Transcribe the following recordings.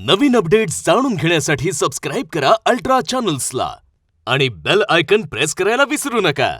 नवीन updates जाणून घेण्यासाठी subscribe करा अल्ट्रा चॅनल्सला आणि बेल आयकन प्रेस करायला विसरू नका.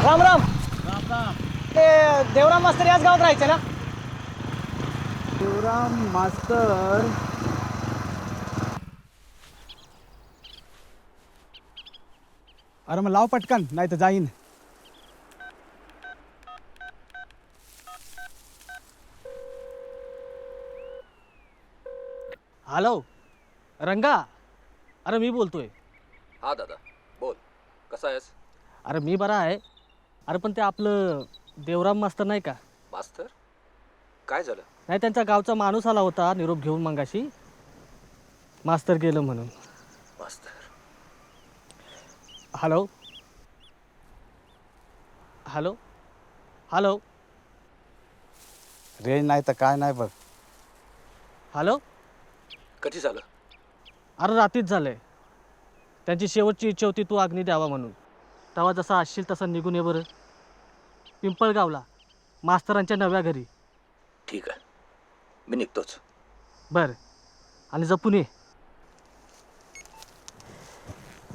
राम राम. ते देवराम मास्तर याच गावात राहायचे ना? देवराम मास्तर अरे मग लाव पटकन, नाही तर जाईन. हॅलो रंगा, अरे मी बोलतोय. हा दादा बोल, कसा आहेस? अरे मी बरा आहे. अरे पण ते आपलं देवराम मास्तर नाही का? मास्तर काय झालं? नाही, त्यांचा गावचा माणूस आला होता निरोप घेऊन मंगाशी. मास्तर गेलं म्हणून. मास्तर हॅलो हॅलो हॅलो रेंज नाही तर काय नाही बघ. हॅलो. कधी झालं? अरे रात्रीच झालंय. त्यांची शेवटची इच्छा होती तू अग्नी द्यावा म्हणून. तेव्हा जसा असशील तसा निघून ये बरं. पिंपळगावला मास्तरांच्या नव्या घरी. ठीक आहे, मी निघतोच. बरं, आणि जपून ये.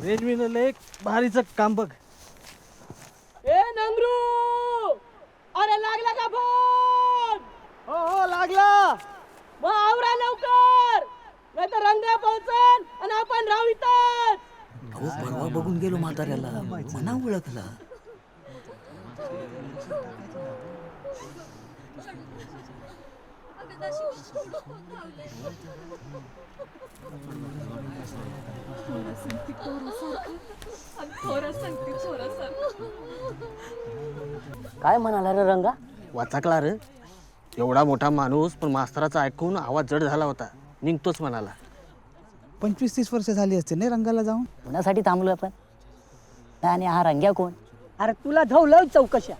रेल्वेनं एक भारीचं काम बघ. ए नंगरू, अरे लागला का फोन? हो हो लागला. मग आवरा लवकर, नाही तर रंगा पोहोचन आणि आपण राहू इथंच. अहो परवा बघून गेलो म्हाताऱ्याला, मना ओळखला. काय म्हणाला रे रंगा? वाचकला रे. एवढा मोठा माणूस पण मास्तराचा ऐकून आवाज जड झाला होता. निघतोच म्हणाला. 25-30 वर्ष झाली असते नाही रंगाला जाऊन. कोणासाठी थांबलो आपण? आणि हा रंग्या कोण? अरे तुला धवलं चौकशा.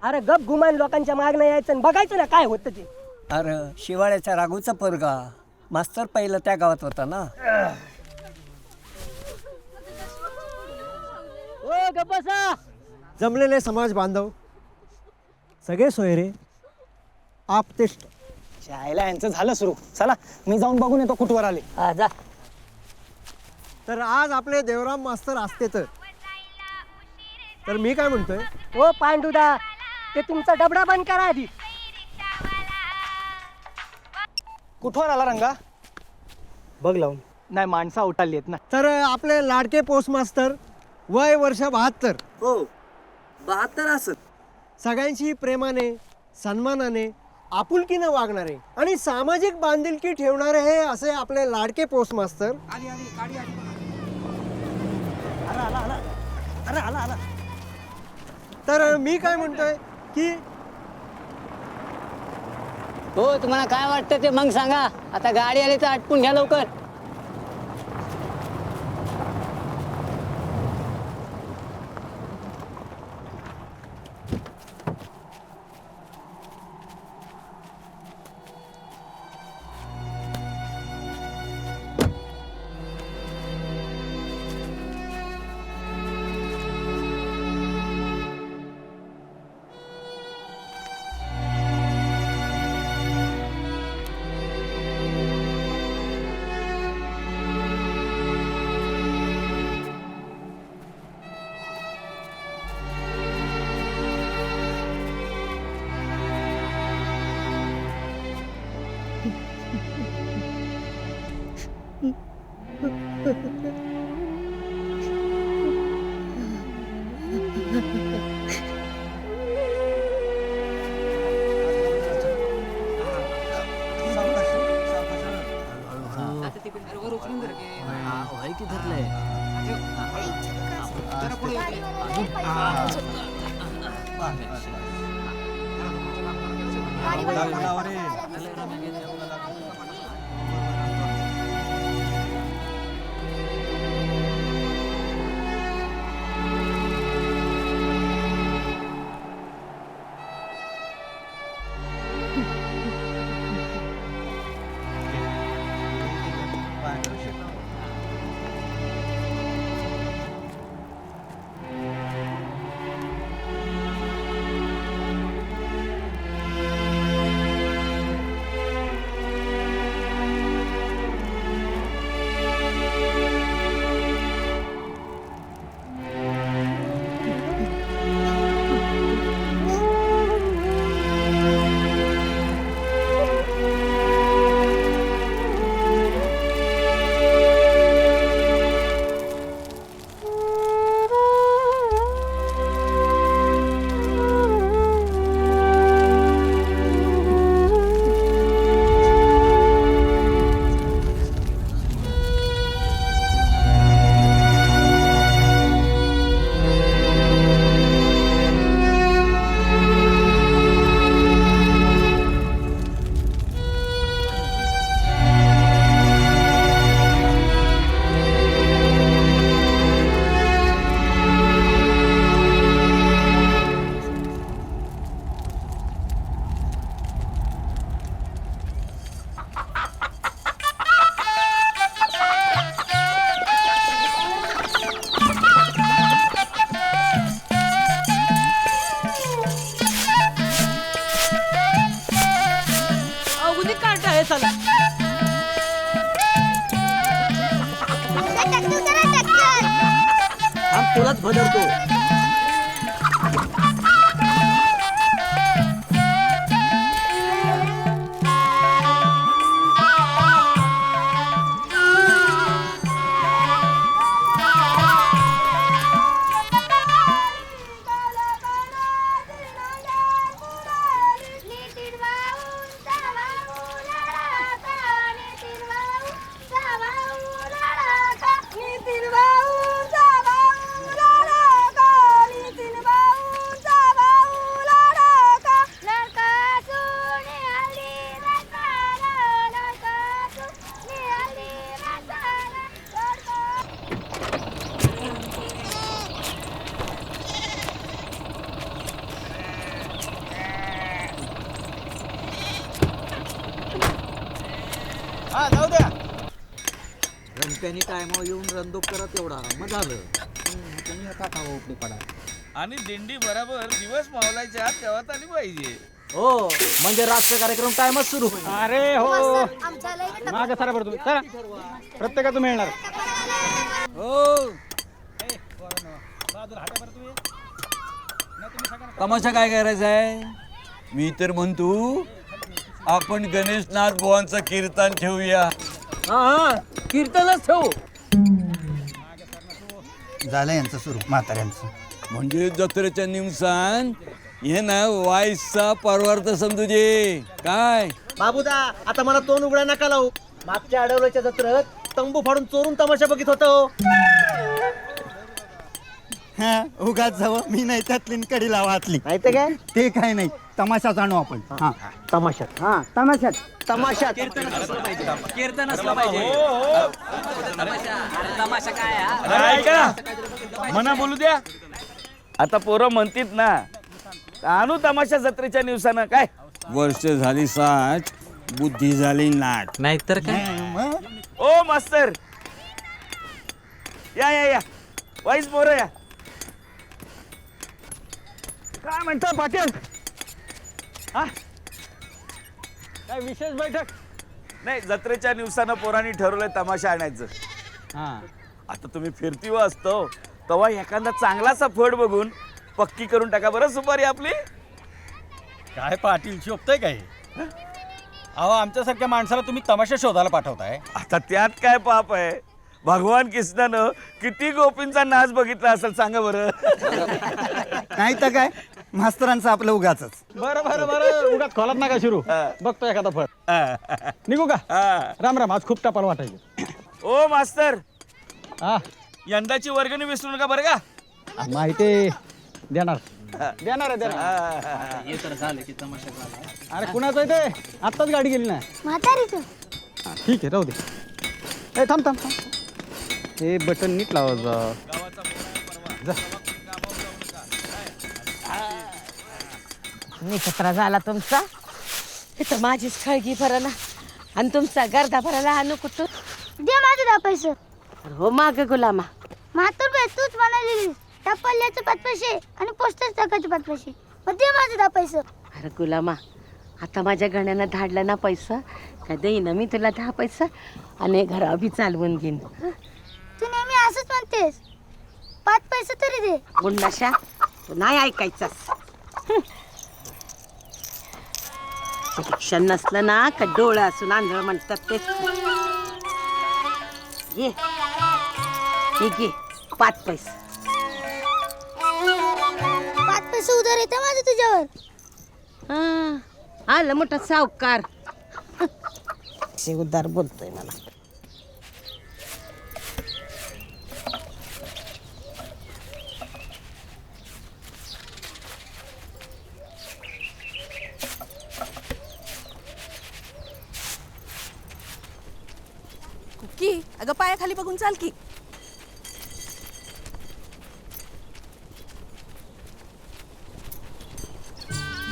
अरे गप गुमान लोकांच्या मागणं यायचं आणि बघायचं ना काय होतं ते. अरे शिवाळ्याच्या राघूचा पोरगा मास्तर पहिलं त्या गावात होता ना. ओ गप बसा. जमलेले समाज बांधव सगळे सोयरे आपतेष्ट. शाळेला यांचं झालं सुरू. चला मी जाऊन बघून येतो कुठवर आले. हा, जा. तर आज आपले देवराम मास्तर असते तर मी काय म्हणतोय, ओ पांडुदा, ते तुमचा डबडा बंद करा आधी. कुठवर आला रंगा? बघ लावून. नाही माणसं उठाली आहेत ना. तर आपले लाडके पोस्ट मास्तर वय वर्ष 72. हो 72 असत. सगळ्यांशी प्रेमाने सन्मानाने आपुलकीनं वागणारे आणि सामाजिक बांधिलकी ठेवणारे हे असे आपले लाडके पोस्ट मास्तर. तर मी काय म्हणतोय की हो, तुम्हाला काय वाटतं ते मग सांगा. आता गाडी आली तर आटपून घ्या लवकर. तुलाच भदरतो. हा जाऊ द्या. रंगत्यानी टायमावर येऊन रंदोप करा तेवढा मग झालं. तुम्ही नका खावं उपडी पडा. आणि दिंडी बरोबर दिवस मावलायच्या तेव्हा आली पाहिजे. हो म्हणजे राजकीय कार्यक्रम टायमच सुरू होईल. अरे हो माग सारा पडतो चला प्रत्येकाचं मिळणार. हो तमाशा काय करायचा आहे? मी तर म्हणतो आपण गणेशनाथ बुवांचं कीर्तन ठेवूया. हा कीर्तनच ठेवू. झालं यांचं सुरू म्हाताऱ्यांचं. म्हणजे जत्रेच्या निमसान हे ना वाईसचा परवार्थ समजूजे काय. बाबूदा आता मला तोंड उघडा नका लावू. मागच्या आडवल्याच्या जत्रेत तंबू फाडून चोरून तमाशा बघित होतो. हा उगाच जावं मी नाही त्यातली कडी लावा हातली. नाही तर काय ते काय नाही तमाशा जाणू आपण. हा तमाशात. हा तमाशात तमाशात मना बोलू द्या. आता पोरं म्हणतीत ना आणू तमाशा जत्रेच्या दिवसानं काय. वर्ष झाली 60 बुद्धी झाली नाट. नाहीतर काय. ओ मास्तर या या या वाईस पोरं या. काय म्हणता पाटील? हा काय विशेष बैठक? नाही जत्रेच्या दिवसानं पोरांनी ठरवलंय तमाशा आणायचं. हा आता तुम्ही फिरतीव असतो तेव्हा एखादा चांगलासा फड बघून पक्की करून टाका बरं सुपारी आपली. काय पाटील शोभतंय काय? अहो आमच्यासारख्या माणसाला तुम्ही तमाशा शोधायला पाठवताय. आता त्यात काय पाप आहे. भगवान कृष्णानं किती गोपींचा नाच बघितला असेल सांगा बरं. नाही तर काय मास्तरांचं आपलं उगाच. बरं बरं बरं उगाच खोलात नका शिरू. बघतो एखादा फळ निघू का? राम राम. आज खूप टपाल वाटायचे. ओ मास्तर हा यंदाची वर्गणी विसरू नका बरं का. माहिती देणार देणार आहे देणार. अरे कुणाचं आहे ते? आत्ताच गाडी गेली ना. म्हातारीचं ठीक आहे राहू दे. ए थांब थांब थांब. हे बटन नीट लावायचं. निकत्रा झाला तुमचा. इथं माझीच खळगी भराला आणि तुमचा गर्दा भराला आणू कुठं. दे माझे 10 पैसे. हो माग गुलामा. म्हातार बाई तूच म्हणाली टपाल्याचे 5 पैसे आणि पोस्टर टाकायचे 5 पैसे. मग दे माझे 10 पैसे. अरे गुलामा आता माझ्या गण्यानं धाडला ना पैसा का देईन मी तुला 10 पैसा आणि घरा बी चालवून घेईन. तू नेहमी असंच म्हणतेस. 5 पैसे तरी दे. गुंडाशा तू नाही ऐकायचास. शिक्षण नसलं ना का डोळं असून आंधळ म्हणतात ते. घे हे घे 5 पैसे. 5 पैसे उधार येते माझे तुझ्यावर. आलं मोठा सावकार. उधार बोलतोय मला. की अगं पायाखाली बघून चाल की.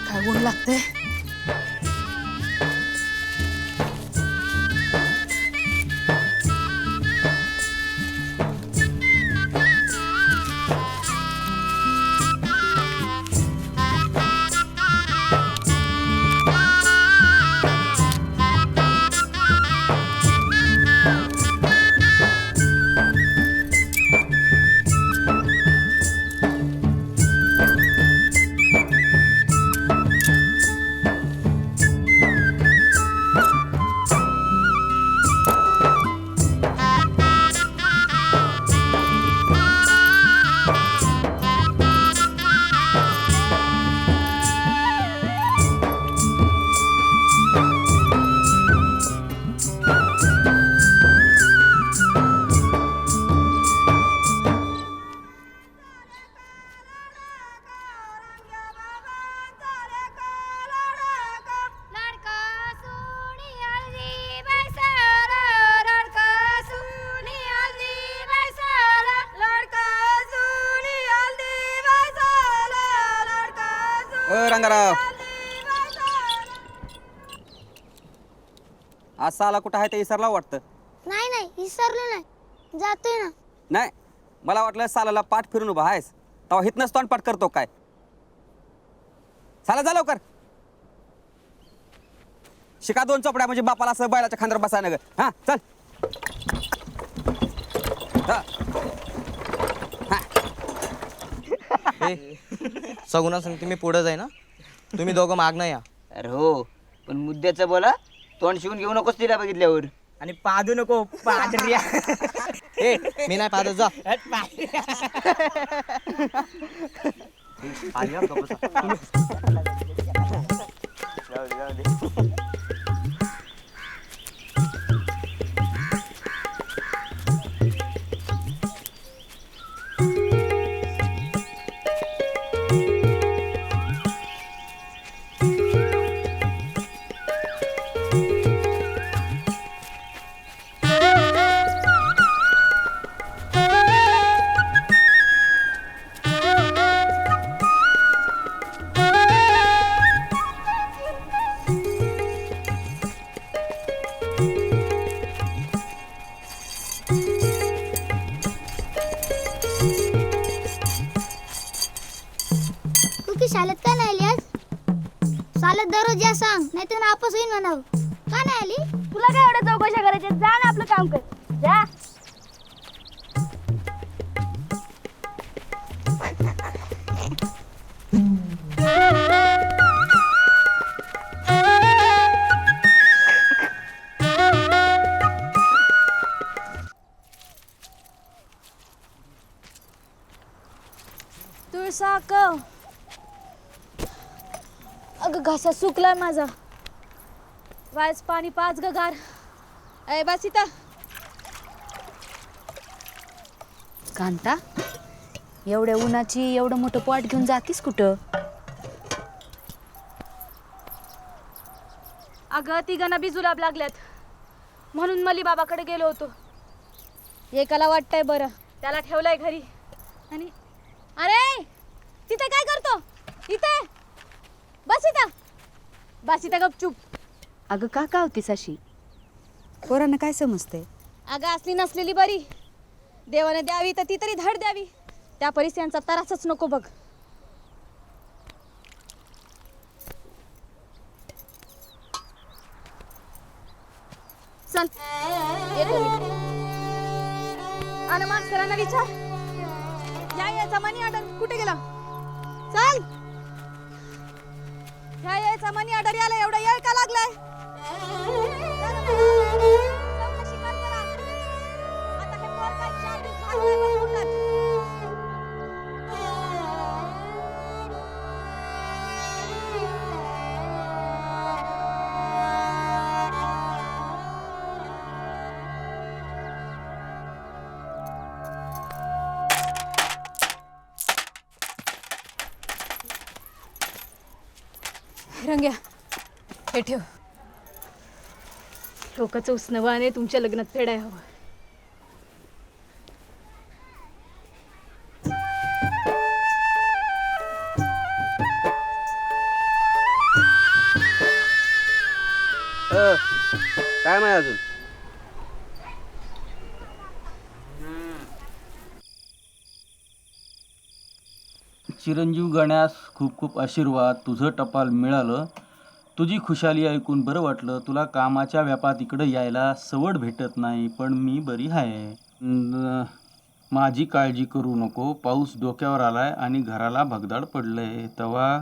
काय ऊन लागते. रंगाराव आज साला कुठं आहे ते विसरला वाटतं. नाही नाही विसरलो नाही, जातोय ना. नाही, मला वाटलं सालाला पाठ फिरून उभा आहेस तेव्हा हितनंच तोंड पाठ करतो काय. साला जा लवकर. शिका 2 चोपड्या म्हणजे बापाला असं बैलाच्या खांद्यावर बसायला ग. हा चल. सगुणा सांगते मी पुढे जाई ना, तुम्ही दोघं मागणं या. अरे हो, पण मुद्द्याचं बोला, तोंड शिवून घेऊ नकोस तिला बघितल्यावर. आणि पादू नको पादरिया. ए मी नाही पाहत जा. कुकी शाळेत का नाही आली आज? शाळेत दररोज या सांग, नाही तर नापास होईन म्हणावं. का नाही आली? तुला काय एवढ्या चौकशा करायच्या? जा ना आपलं काम कर जा. तुळसाक, अगं घसा सुकलाय माझा. वायच पाणी पाच ग गार. अय बस इथं. कांता, एवढ्या उन्हाची एवढं मोठं पॉट घेऊन जातीस कुठं? अगं तिघांना बी जुलाब लागल्यात म्हणून मली बाबाकडे गेलो होतो. एकाला वाटतंय बरं, त्याला ठेवलंय घरी. आणि अरे तिथे काय करतो? इथे बस इथं. बस इथं गपचूप. अगं का होतीस अशी? पोरांना काय समजते? अगं असली नसलेली बरी. देवाने द्यावी तर ती तरी धड द्यावी. त्या परिस्थितीचा त्रासच नको बघ. चल येतो मी. आणि मास्तरांना विचार, याचा मनी ऑर्डर कुठे गेला? चल. याचा मनी ऑर्डर याला एवढा येळ का लागलाय? चौकशी कर जरा. आता हे पोर काय 4 दिवस झाले बघ कुठलाच. रंग्या हे ठेव. लोकांचं उसनवाने तुमच्या लग्नात फेडाय हवं. काय माहिती अजून? चिरंजीव गण्यास खूप खूप आशीर्वाद. तुझं टपाल मिळालं. तुझी खुशाली ऐकून बरं वाटलं. तुला कामाच्या व्यापात इकडं यायला सवड भेटत नाही, पण मी बरी आहे. माझी काळजी करू नको. पाऊस डोक्यावर आलाय आणि घराला भगदाड पडलंय. तेव्हा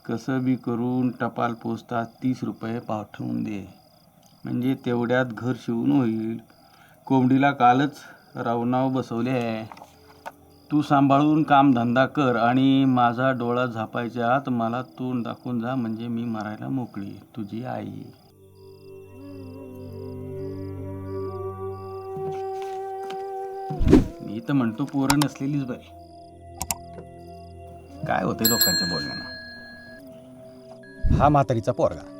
कसं बी करून टपाल पोचतात 30 रुपये पाठवून दे, म्हणजे तेवढ्यात घर शिवून होईल. कोंबडीला कालच रावणाव बसवले आहे. तू सांभाळून कामधंदा कर आणि माझा डोळा झापायच्या आत मला तोंड दाखवून जा, म्हणजे मी मरायला मोकळी. तुझी आई. मी तर म्हणतो पोरं नसलेलीच बरी. काय होते लोकांच्या बोलण्यानं. हा म्हातारीचा पोरगा.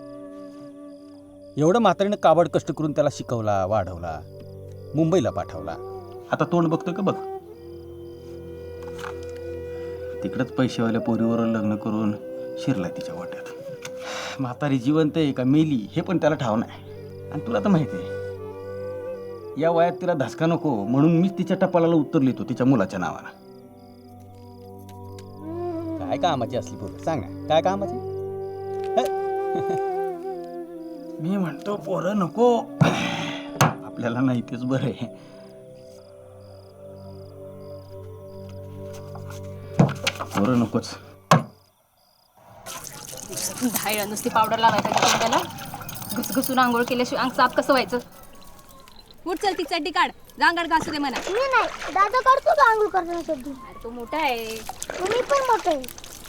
एवढं म्हातारीनं काबड कष्ट करून त्याला शिकवला, वाढवला, मुंबईला पाठवला. आता तोंड बघतो का बघ. तिकडंच पैशावाल्या पोरीवर लग्न करून शिरलाय तिच्या वाट्यात. म्हातारी जिवंत आहे का मेली हे पण त्याला ठाव नाही. आणि तुला तर माहिती आहे या वयात तिला धसका नको म्हणून मीच तिच्या टपालाला उत्तर लिहितो तिच्या मुलाच्या नावानं. काय कामाची असली पोरं सांगा, काय कामाची? मी म्हणतो पोरं नको, आपल्याला नाही तेच बरं आहे. पोरं नकोच. धायला नुसती पावडर लावायचा त्याला घुसघुसून आंघोळ केल्याशिवाय अंग साफ कसं व्हायचं? उठ चल ती चड्डी काढ, रांगण घासू दे म्हणा. मी नाही, दादा करतो का आंघोळ करताना सध्या? अरे तो मोठा आहे. मी पण मोठं आहे,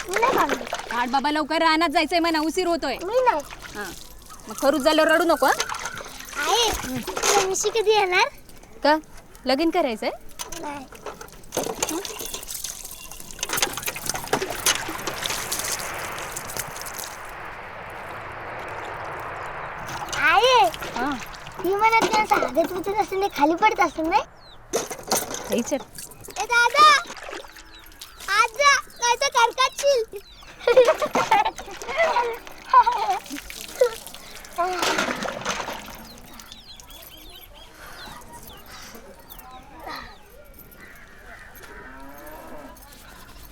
मी नाही काढणार. काढ बाबा लवकर, रानात जायचंय म्हणा, उशीर होतोय. मी नाही. हा मग खरूच झाल्यावर रडू नको. आहे तुला मिशी कधी येणार? का लगीन करायचंय? नाही. आहे हा ती म्हणत नाही असं हातात उचलत असेल नाही, खाली पडत असेल नाही. विचार. ए दादा आज जा, नाही तर करकाटशील.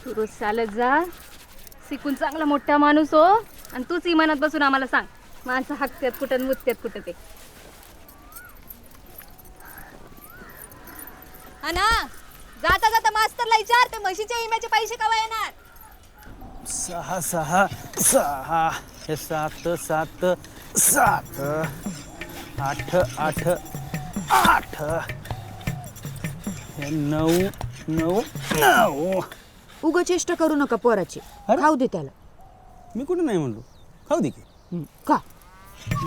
तू रोज चालत जा, शिकून चांगला मोठा माणूस हो, आणि तूच इमानात बसून आम्हाला सांग माणसं हाकत्यात कुठं मुतत्यात कुठं ते. हा ना, जाता जाता मास्तरला विचार ते म्हशीच्या इम्याचे पैसे केव्हा येणार. 6 6 6 हे 7 7 7 8 8 8 हे 9 9 9. उग चेष्टा करू नका पोराची, खाऊ दे त्याला. मी कुठे नाही म्हणलो, खाऊ दे की. का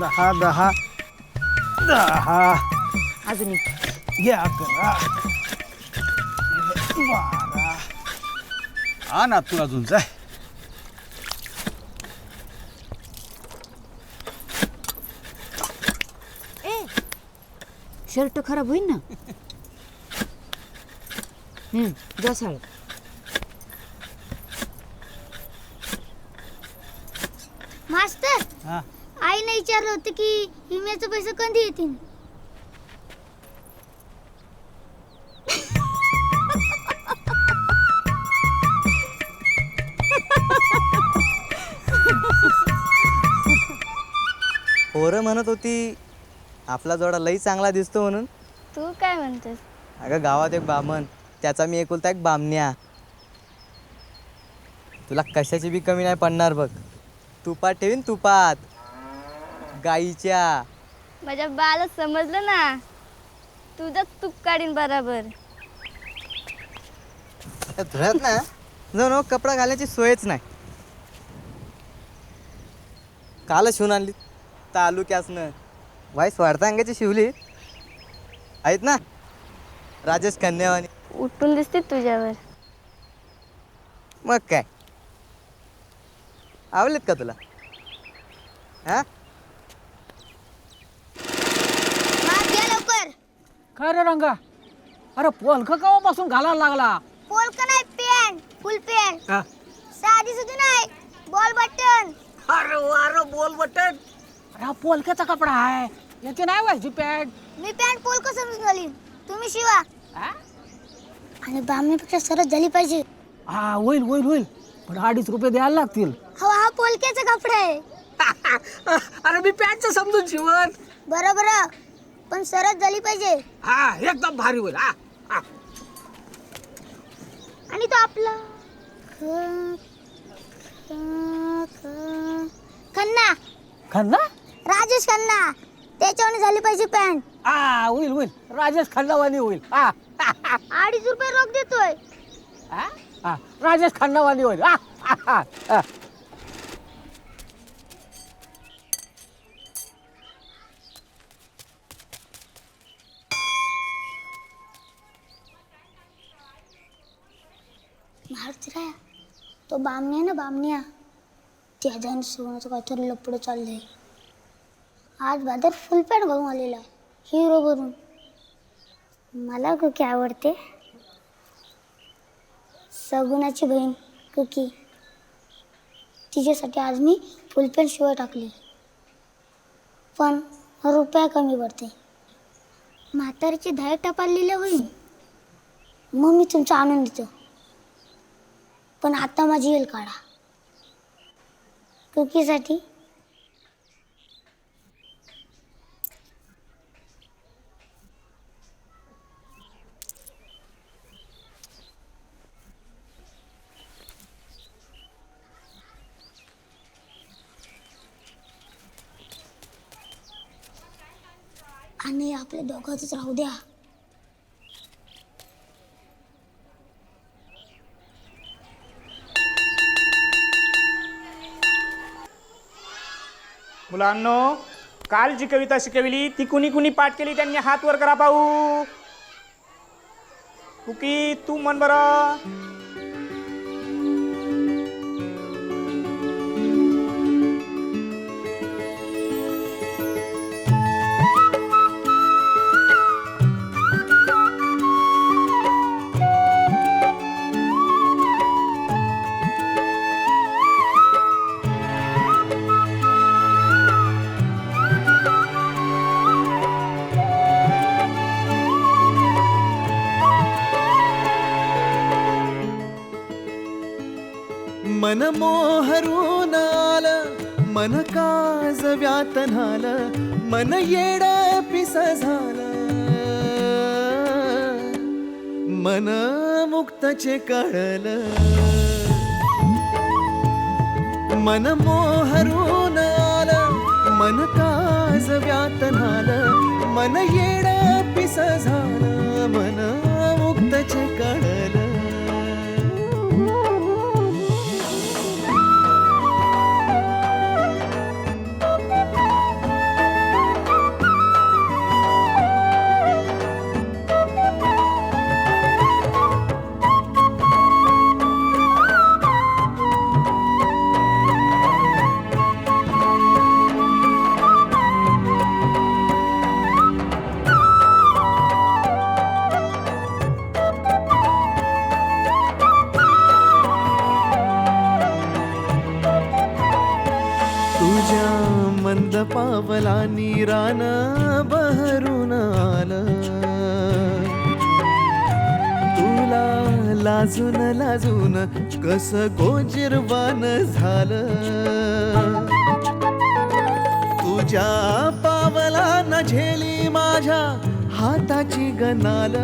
10 10 10 अजून एक. घे 11 12. हा ना तू अजून जाय. शर्ट खराब होईल ना. जा शाळेत. मास्तर हा आईने विचारलं होतं की विम्याचे पैसे कधी येतील. पोरं म्हणत होती आपला जोडा लई चांगला दिसतो म्हणून. तू काय म्हणतोस? अगं गावात एक बामण, त्याचा मी एकुलता एक बामण्या. तुला कशाची बी कमी नाही पडणार बघ. तुपात ठेवीन, तुपात गाईच्या. माझ्या बाला समजलं ना, तुझंच तूप काढीन बराबर. धुळ्यात ना जणू कपडा घालायची सोयच नाही. कालच शिवून आणली तालुक्यासनं. वाईस वाढता अंगाची शिवली आहेत ना, राजेश कन्यावानी. उठून दिसते तुझ्यावर. मग काय आवडलेत का तुला? हा लवकर. काय रे रंगा, अरे पोलख केव्हापासून घालायला लागला? पोलका नाही, पॅन्ट, फुल पॅन्ट. हा. साधी सुधी नाही, बॉल बटन. अरे बोल बटन. अरे हा पोलक्याचा कपडा आहे, याची नाही व्हायची पॅन्ट. मी पॅन्ट पोलका समजून झाली, तुम्ही शिवा. हा? आणि बामणीपेक्षा सरस झाली पाहिजे. हा होईल होईल होईल, पण 2.5 रुपये द्यायला लागतील. हा पोलक्याचा कपडा आहे. अरे मी पॅन्टचं समजून शिवण. बरोबर, पण सरस झाली पाहिजे. हा एकदम भारी होईल. हा हा. आणि तो आपला खन्ना, खन्ना. राजेश खन्ना, त्याच्यावर झाली पाहिजे पॅन्ट. हा होईल होईल, राजेश खन्नावानी होईल. हा 2.5 रुपये रोख देतोय. हा? हा, राजेश खन्नावानी होईल. हा हा हा हा. मारुतीराया, तो बामण्या ना बामण्या, त्याच्यानं शिवण्याचं काहीतरी लपडं चाललंय. आज बादर फुल पॅन्ट घालून आलेला आहे हिरो बनून. मला कुकी आवडते, सगुणाची बहीण कुकी. तिच्यासाठी आज मी फुल पॅन्ट शिवाय टाकली. पण रुपया कमी पडते. म्हातारीची 10 टपाल लिहिलं होईल मग मी तुमचं आणून देतो. पण आता माझी येल काढा कुकीसाठी. आणि आपल्या दोघांचंच राहू द्या. मुलांनो, काल जी कविता शिकविली ती कुणी कुणी पाठ केली त्यांनी हात वर करा पाहू. कुकी तू म्हण बरं. मन मोहरून आलं, मन काज व्यातनालं, मन येड पिस झालं, मन मुक्तचे कळलं. मन मोहरून आलं, मन काज व्यातनालं, मन येड पिस झालं, मन मुक्तचे कळलं. मंद पावलांनी रान बहरून आलं, तुला लाजून लाजून कस गोजिरवान झालं. तुझ्या पावलांना झेली माझ्या हाताची गनाल,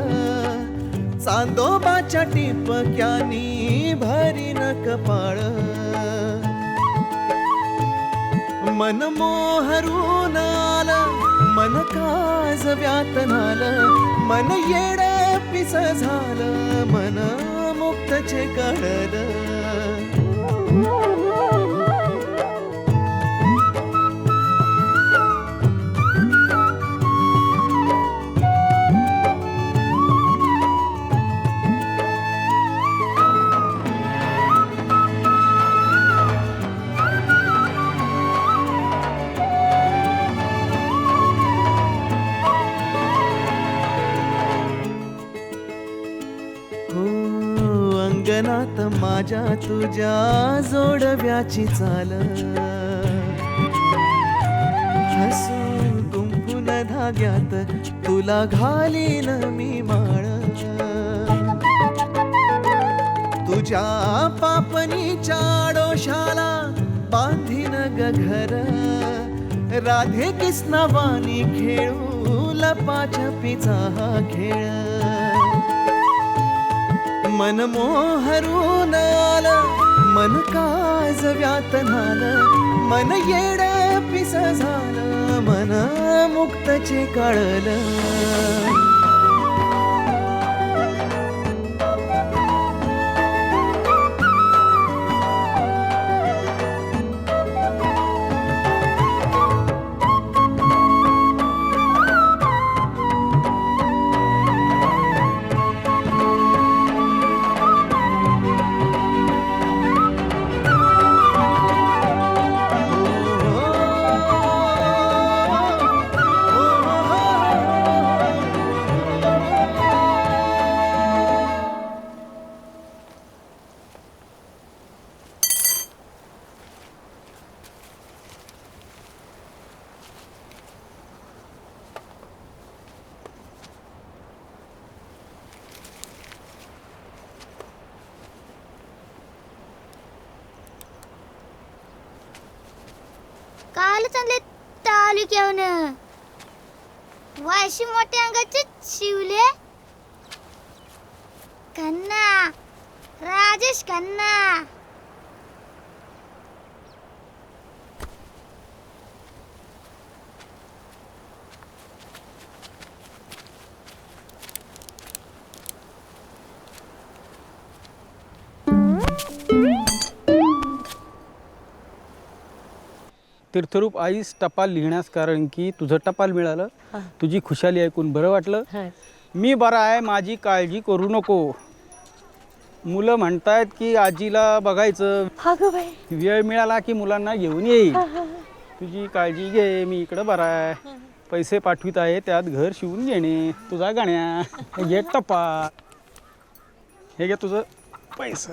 चांदोबाच्या टिपक्यानी भरीन कपाळ. मन मोहरून आलं, मन काज व्यातनालं, मन येड पिस झालं, मन मुक्तचे कळलं. अंगणात माझ्या तुझ्या जोडव्याची चाल, हसून गुंफून धाग्यात तुला घालीन मी माळ. तुझ्या पापणीच्या डोशाला बांधीन ग घर, राधे कृष्णावानी खेळू लपाछपीचा हा खेळ. मन मोहरून आलं, मन काज व्यातनालं, मन येड पिस झालं, मन मुक्तचे कळलं. काल चांगले तालुक्याहून वाशी मोठ्या अंगाचे शिवले खन्ना, राजेश खन्ना. तीर्थरूप आईस टपाल लिहिण्यास कारण की तुझं टपाल मिळालं, तुझी खुशाली ऐकून बरं वाटलं. मी बरा आहे, माझी काळजी करू नको. मुलं म्हणतायत की आजीला बघायचं, वेळ मिळाला की मुलांना घेऊन येईल. तुझी काळजी घे, मी इकडं बरा आहे. पैसे पाठवित आहे, त्यात घर शिवून घेणे. तुझा गाण्या हे घे टपाल, हे घे तुझं पैसा.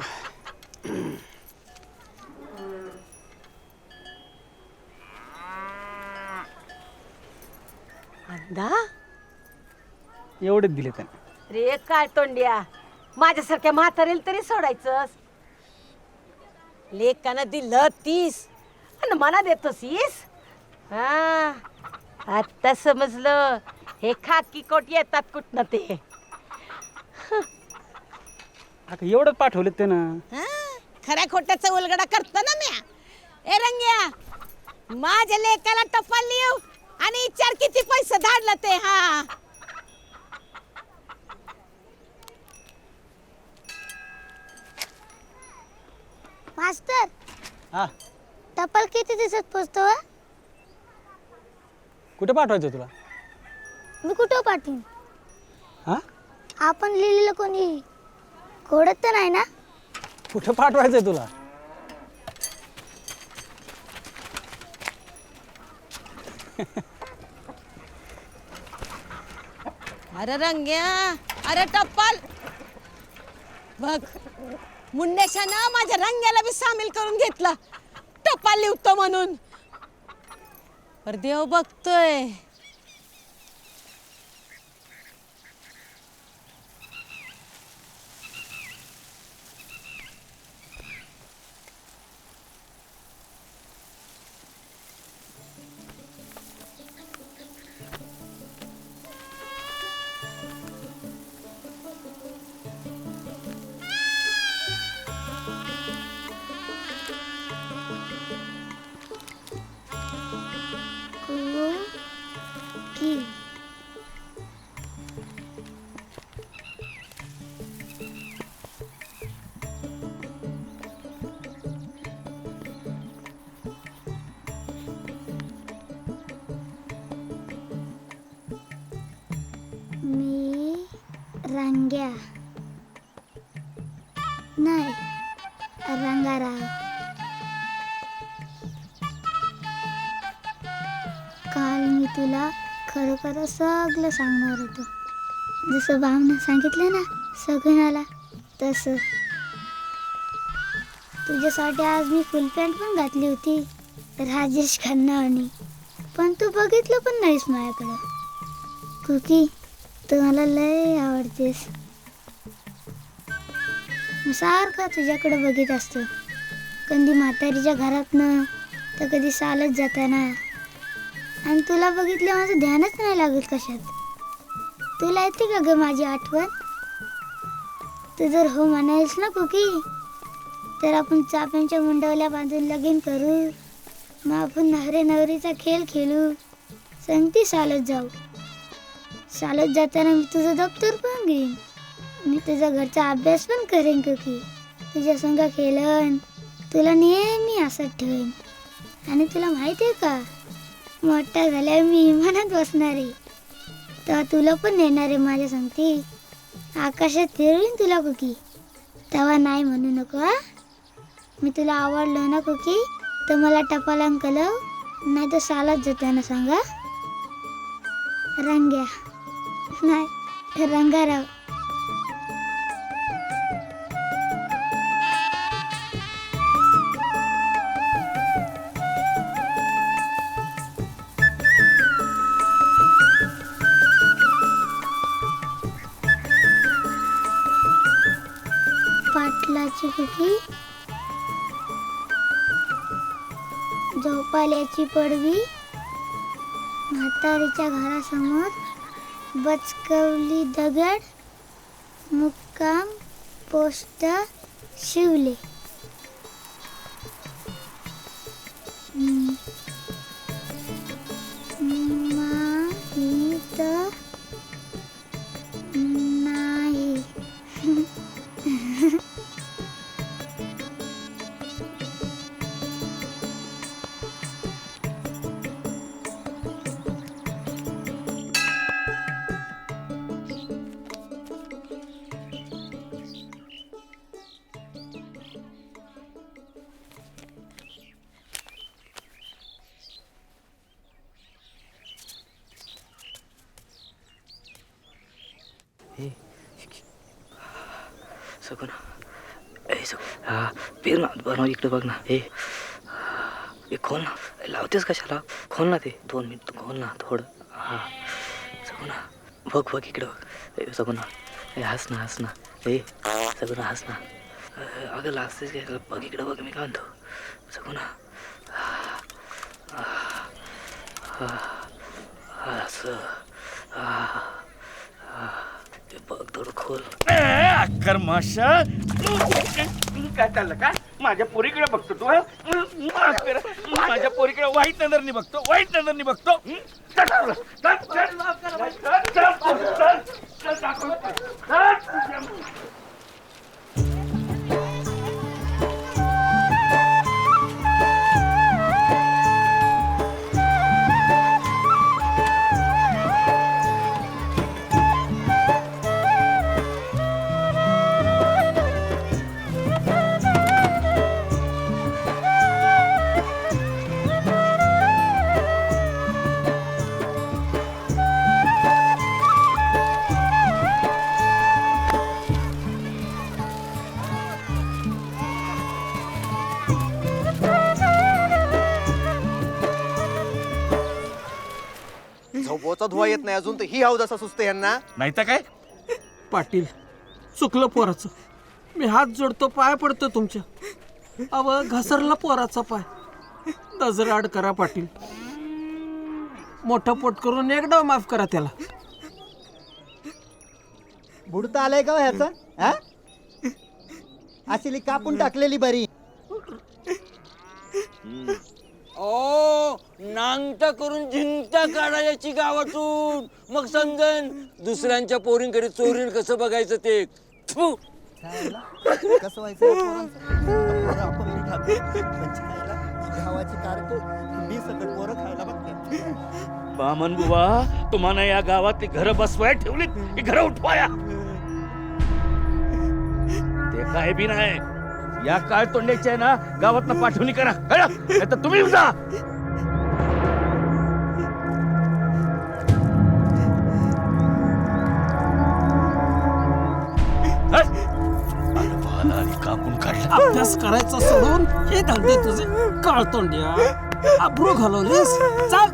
एवढेच दिले त्याने. रे काय तोंड्या, माझ्यासारख्या म्हातारेल तरी सोडायचं. लेकानं दिलं 30 आणि मला देतो 30. हा आता समजलं, हे खाकी कोट येतात कुठनं ते. एवढंच पाठवलेत त्यानं. खऱ्या खोट्याचा उलगडा करतो ना म्या. ए रंग्या, माझ्या लेकाला टपाल लिहू आणि विचार किती पैसे धाडलं ते. हा मास्तर, हा टपाल किती दिवसात पोचतो? कुठे पाठवायचं तुला? मी कुठं पाठवीन? हा आपण लिहिलेलं कोणी घोडत तर नाही ना? कुठे पाठवायचंय तुला? अरे रंग्या, अरे टप्पल बघ, मुंडेशानं माझ्या रंग्याला बी सामील करून घेतला टपाल लिहतो म्हणून. पर देव बघतोय. मी रंग्या नाही, रंगाराव. काल मी तुला खरं सगळं सांगणार होतो. जसं भावना सांगितलं ना सगळ्याला, तसं तुझ्यासाठी आज मी फुल पॅन्ट पण घातली होती राजेश खन्नावानी. पण तू बघितलं पण नाहीस माझ्याकडं. कुकी, तू मला लय आवडतेस. मी सारखा तुझ्याकडे बघत असतो, कधी म्हातारीच्या घरातनं तर कधी चालत जाताना. आणि तुला बघितलं माझं ध्यानच नाही लागत कशात. तुला येते का ग माझी आठवण? तू जर हो म्हणायस ना कुकी, तर आपण चाप्यांच्या मुंडवल्या बांधून लगीन करू. मग आपण नवरे नवरीचा खेळ खेळू, संगती चालत जाऊ. चालत जाताना मी तुझं दप्तर पण घेईन, मी तुझा घरचा अभ्यास पण करेन. कुकी, तुझ्या संग खेळन, तुला नेहमी असत ठेवेन. आणि तुला माहिती आहे का, मोठा झाल्यावर मी विमानात बसणार आहे, तेव्हा तुला पण नेणार आहे माझ्या संगती. आकाशात फिरवीन तुला कुकी, तेव्हा नाही म्हणू नको. हा, मी तुला आवडलो ना कुकी, तर मला टपालान कलव, नाही तर चालत जाताना सांगा. रंग्या नाही, रंगाराव. पाटलाची कुकी झोपाल्याची पडवी म्हातारीच्या घरासमोर बचकवली दगड मुक्काम पोस्ट शिवले. माहीत नाही. सगुना हा पेर ना बनव इकडे बघ ना. हे खोल ना. लावतेस कशाला? खोल ना ते 2 मिनिट खोल ना थोडं. हा सगुना बघ बघ इकडे बघ. सगुना हस ना हस ना. हे सगुना हस ना. अगं लागतेस काय? बघ इकडे बघ. मी काय म्हणतो सगुना असं बघ थोडं खोल. अक्कर माशा काय चाललं काय? माझ्या पोरीकडे बघतो तू? माझ्या पोरीकडे वाईट नजरनी बघतो. वाईट नजरनी बघतो. झोपोचा धुवा येत नाही अजून तर ही हाव जसा सुचते यांना. नाही तर काय? पाटील चुकलं पोराचं. मी हात जोडतो, पाय पडतो तुमच्या. अव घसरला पोराचा पाय. नजर करा पाटील. मोठा पोट करून एकदा माफ करा त्याला. बुडता आलाय का ह्याचा? अशी कापून टाकलेली बरी. ओ नांगटा करून झिंगटा काढायची गावातून. मग समजन दुसऱ्यांच्या पोरींकडे चोरीन कसं बघायचं ते. थू. कसं व्हायचं? गावाची कारकी मी सगळं पोरं खायला बघते. बामन बुवा, तुम्हाला या गावातली घरं बसवाय ठेवलीत की घरं उठवाया? ते काय बी नाही. या काळ तोंड्याच्या ना गावातनं पाठवणी करा. नाही तर तुम्ही जा. कापून काढला. अभ्यास करायचा सोडून हे धंदे तुझे. काळतोंड्या अब्रू घालवलीस. चाल.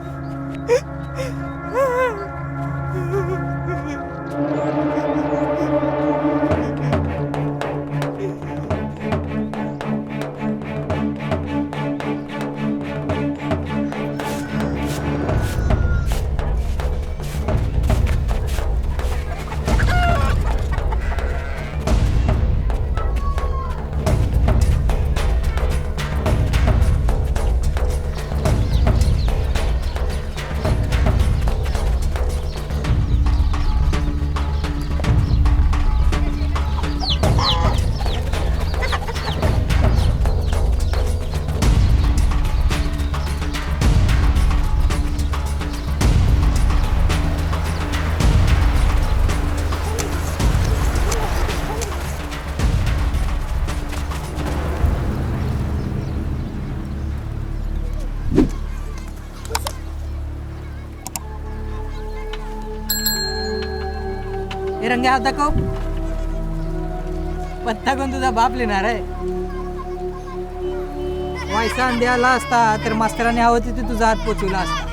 रंग्या हात दाखव. पत्ता कोण तुझा बाप लिहिणार आहे? वायसा अंडी आला असता तर मास्तराने हवं तिथे तुझा हात पोचवला असता.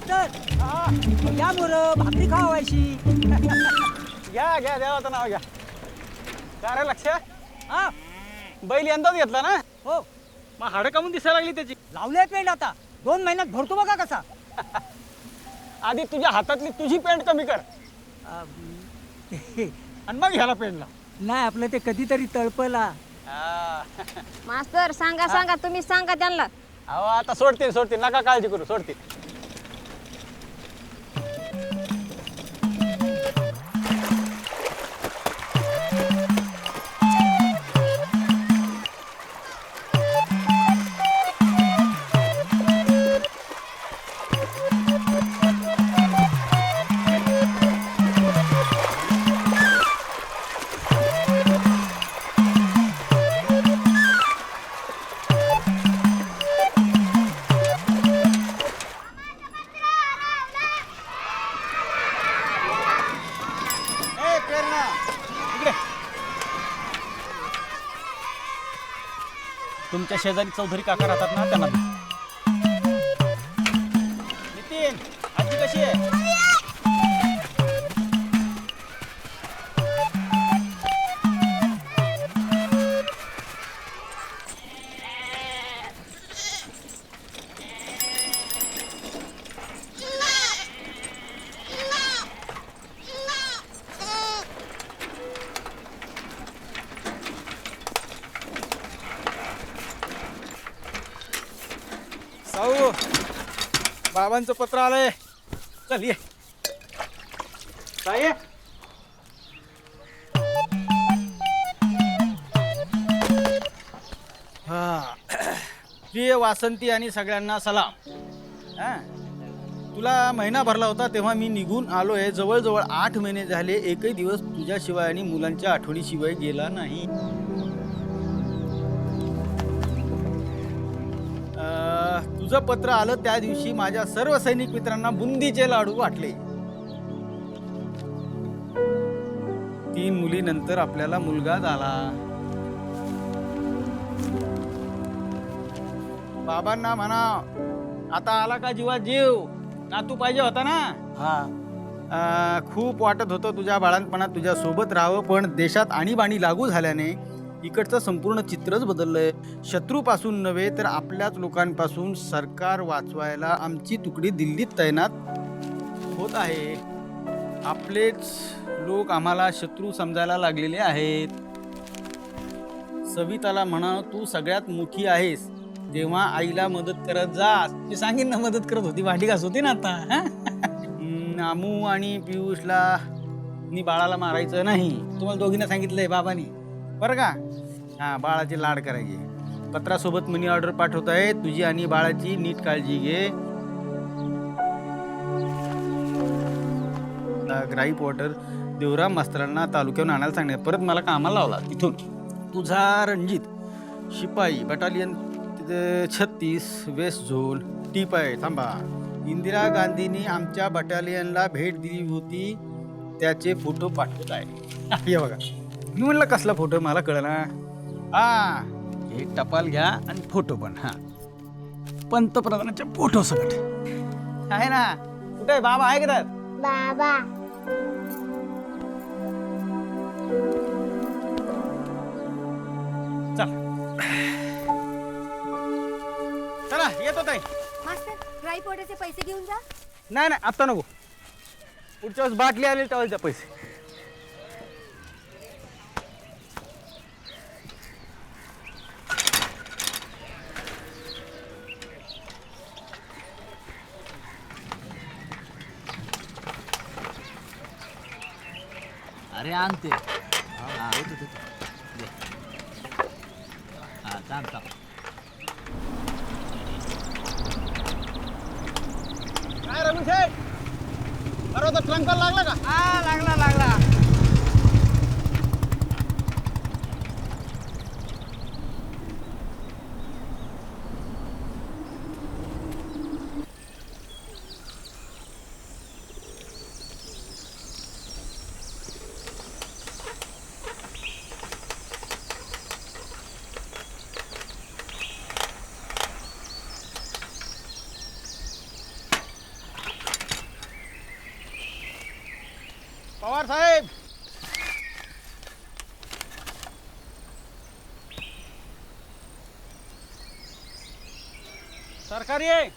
मास्तर या मोर भाकरी खावायची. घ्या घ्या देवाचं नाव घ्या. काय रे लक्ष? हा बैल यंदाच घेतला ना? हो. मग हाडं कामून दिसायला लागली त्याची. लावले पेंट आता 2 महिन्यात भरतो बघा कसा. आधी तुझ्या हातातली तुझी पेंट कमी कर आणि मग ह्याला पेंट लाव. नाही आपलं ते कधीतरी तळपला. मास्तर सांगा सांगा तुम्ही सांगा त्यांना. अहो आता सोडतील नका काळजी करू, सोडतील. तुमच्या शेजारी चौधरी काका राहतात ना, त्यांना नितीन आजी कशी आहे? साऊ बाबांचं पत्र आलंय. चल ये साहेब. प्रिय वासंती आणि सगळ्यांना सलाम. तुला महिना भरला होता तेव्हा मी निघून आलोय. जवळजवळ 8 महिने झाले, एकही दिवस तुझ्याशिवाय आणि मुलांच्या आठवणीशिवाय गेला नाही. तुझं पत्र आलं त्या दिवशी माझ्या सर्व सैनिक मित्रांना बुंदीचे लाडू वाटले. 3 मुलीनंतर आपल्याला मुलगा झाला. बाबांना म्हणा आता आला का जीवात जीव, नातू पाहिजे होता ना. खूप वाटत होतं तुझ्या बाळांपणात तुझ्या सोबत राहावं, पण देशात आणीबाणी लागू झाल्याने इकडचं संपूर्ण चित्रच बदललंय. शत्रूपासून नव्हे तर आपल्याच लोकांपासून सरकार वाचवायला आमची तुकडी दिल्लीत तैनात होत आहे. आपलेच लोक आम्हाला शत्रू समजायला लागलेले आहेत. सविताला म्हणा तू सगळ्यात मोठी आहेस, तेव्हा आईला मदत करत जा. मी सांगेन ना, मदत करत होती, भांडी घास होती ना आता. नामू आणि पियुषला नि बाळाला मारायचं नाही, तुम्हाला दोघींना सांगितलंय बाबांनी बरं का. हां, बाळाची लाड करायची. पत्रासोबत मनी ऑर्डर पाठवत आहे. तुझी आणि बाळाची नीट काळजी घे. ग्राईप वॉटर देवराम मास्तरांना तालुक्यावरून आणायला सांगणे. परत मला कामाला लावला तिथून. तुझा रणजित शिपाई बटालियन 36 वेस्ट झोन टीप आहे. थांबा. इंदिरा गांधींनी आमच्या बटालियनला भेट दिली होती, त्याचे फोटो पाठवत आहे. हे बघा. मी म्हणलं कसला फोटो, मला कळला. हे टपाल घ्या आणि फोटो पण. पंतप्रधानाच्या फोटो सकट आहे ना. कुठे आहे बाबा? आहे का बाबा? चला येतो ताई. मास्तर ड्राय पोटाचे पैसे घेऊन जा. नाही आता नको. पुढच्या वेळेस बाटली आली तेव्हा द्या पैसे. अरे आणते. काय रमेश आहे? बरोबर ट्रंकला लागला का? लागला. पवार साहेब. सरकारी आहे.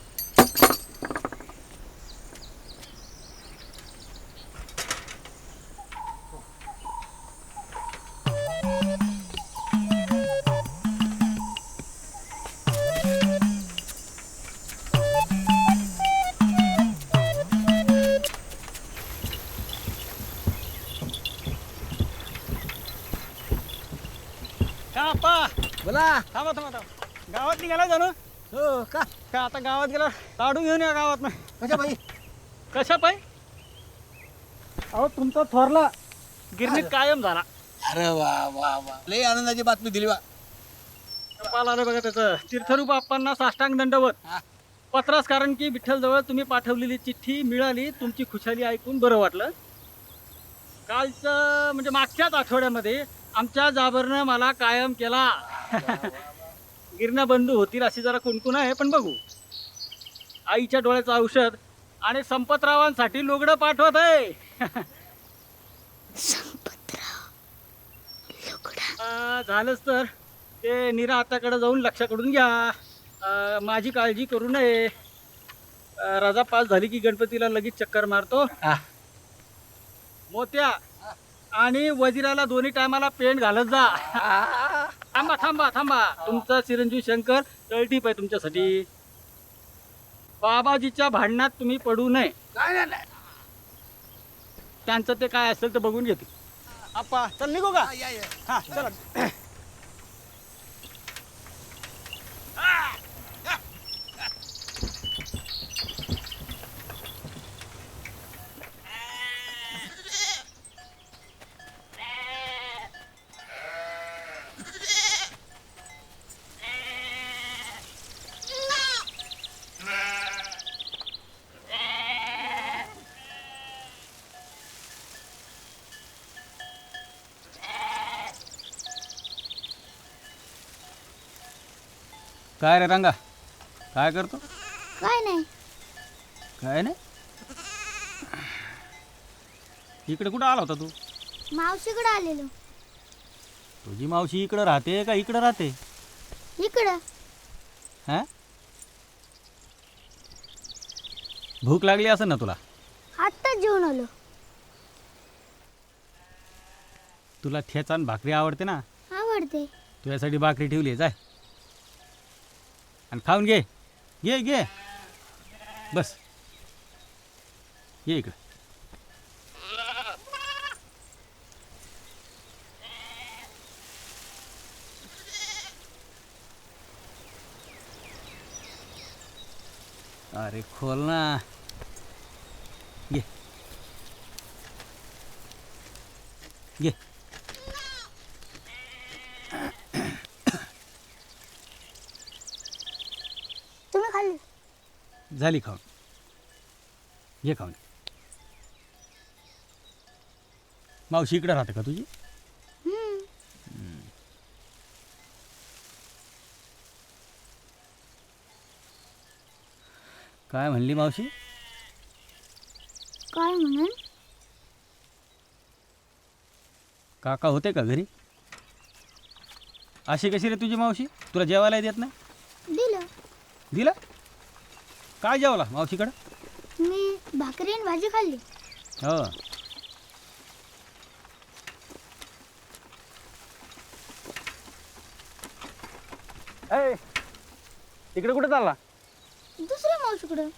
बोला. थांबा थांबा थांबा. गावात निघाला जाणं. हो का? का आता गावात गेला काढून घेऊन या गावात नाही. कशा बाई? कशा पाय? अहो तुमचा थोरला गिरणीत कायम झाला. अरे वा वा वा, लई आनंदाची बातमी दिली वा. टपाल आलं बघा त्याचं. तीर्थरूप आप्पांना साष्टांग दंडवत. पत्रास कारण की विठ्ठलजवळ तुम्ही पाठवलेली चिठ्ठी मिळाली. तुमची खुशाली ऐकून बरं वाटलं. कालचं म्हणजे मागच्याच आठवड्यामध्ये आमच्या जाबरनं मला कायम केला. गिरणा बंधू होतील अशी जरा कुणकुण आहे, पण बघू. आईच्या डोळ्याचं औषध आणि संपतरावांसाठी लुगडं पाठवत आहे. झालंच तर ते निरा हाताकडे जाऊन लक्षाकडून घ्या. माझी काळजी करू नये. रजा पास झाली की गणपतीला लगेच चक्कर मारतो. मोत्या आणि वजिराला दोन्ही टायमाला पेंट घालत जा. थांबा थांबा थांबा. तुमचा चिरंजीव शंकर तळटीप आहे तुमच्यासाठी. बाबाजीच्या भांडणात तुम्ही पडू नये. त्यांचं ते काय असेल तर बघून घेते. आप्पा चल निघू का? हा चला. काय रे रंगा, काय करतो? काय नाही. काय नाही. इकडे कुठं आला होता तू? मावशीकडे आलेलो. तुझी मावशी इकडं राहते का इकडं राहते? इकडं. हा, भूक लागली असेल ना तुला? आत्ताच जेवण आलो. तुला ठेचा आणि भाकरी आवडते ना? आवडते. तुझ्यासाठी भाकरी ठेवली आहे, जाय आणि खाऊन घे. घे घे बस. ये इकडे. अरे खोल ना. घे घे. तुम्ही खाल्ली? झाली खाऊन. घे खाऊन. मावशी इकडे राहते का तुझी? काय म्हणली मावशी? काय म्हणून? काका होते का घरी? अशी कशी रे तुझी मावशी? तुला जेवायला देत नाही? दिलं. दिलं? काय जेवला मावशीकडं? मी भाकरी आणि भाजी खाल्ली. हो. ए इकडे कुठे चालला? दुसऱ्या मावशीकडे.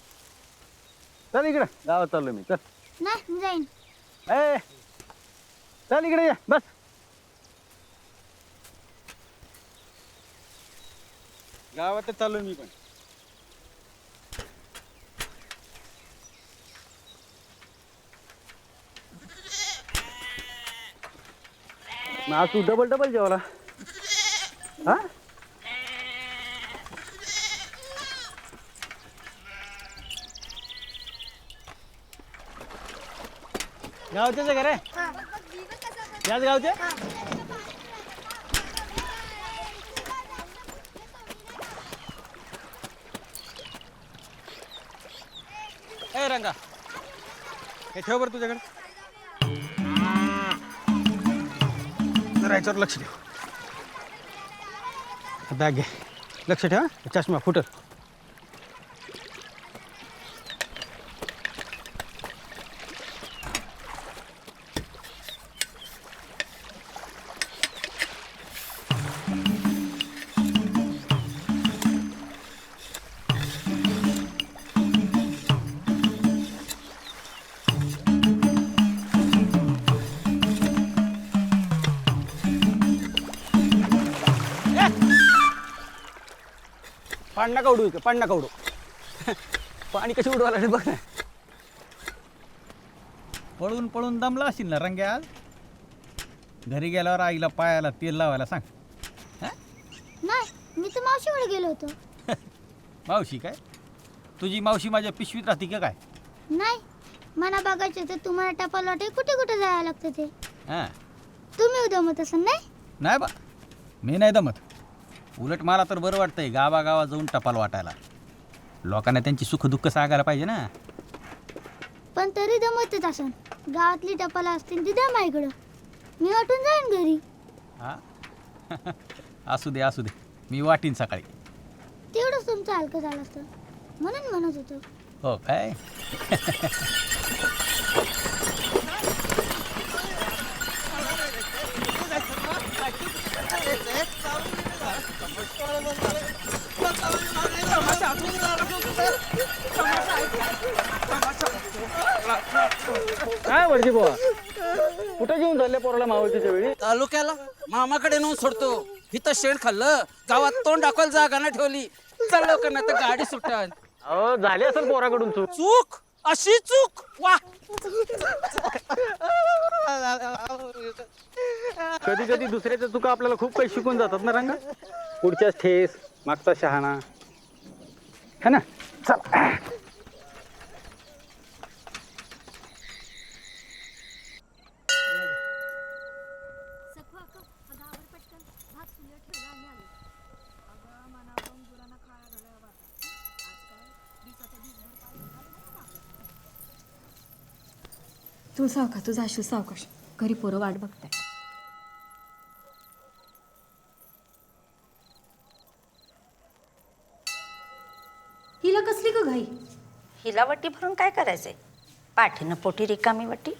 चल इकडे. गावात चाललो मी. चल. नाही मी जाईन. ए चल इकडे ये बस. गावातच चाललो मी पण. मग आज तू डबल डबल जेवला? हा, गावचेच आहे का रे? याच गावचे? ए रंगा, हे ठेव बरं तुझ्याकडे. जरा याच्यावर लक्ष ठेव. बॅग घे, लक्ष ठेवा, चष्मा फुटल. पाणी नका उडू, पाणी नका उडू. पाणी कशी उडवायला लागले बघ ना. पळून पळून दमला असेल ना रंग्या आज. घरी गेल्यावर आईला पायाला तेल लावायला सांग. नाही, मी तर मावशीकडे गेलो होतो. मावशी काय? तुझी मावशी माझ्या पिशवीत राहते का काय? नाही, मला बघायचं तर तुम्हाला टपाल वाटे कुठे कुठे जायला लागतं ते. हां, तुम्ही दमत असाल नाही? नाही बा, मी नाही दमत. उलट मला तर बरं वाटतंय गावागावात जाऊन टपाल वाटायला. लोकांना त्यांची सुखदुःख सांगायला पाहिजे ना. पण तरी दमतच असन. गावातली टपाल असतील ती द्या माझ्याकडं, मी वाटून जाईन घरी. हां असू दे असू दे, मी वाटीन सकाळी. तेवढंच तुमचं हलकं झालं असतं म्हणून म्हणत होतो. हो काय? काय वरची बुवा, कुठे घेऊन चालले पोराला मावळतीच्या वेळी? तालुक्याला मामाकडे नेऊन सोडतो. इथं शेण खाल्लं, गावात तोंड दाखवायला जागा नाही ठेवली. चाललो का नाही तर गाडी सुटन. अहो झाली असेल पोराकडून चूक. चूक, अशी चूक वा. कधी कधी दुसऱ्याच्या चुका आपल्याला खूप काही शिकून जातात ना रंगा. पुढच्याच ठेस, मागचा शहाणा, है ना. चला. तू सावका, तुझा आशू सावकाश. घरी पोरं वाट बघताय. हिला कसली ग घाई? हिला वटी भरून काय करायचंय? पाठीनं पोटी रिकामी वटी.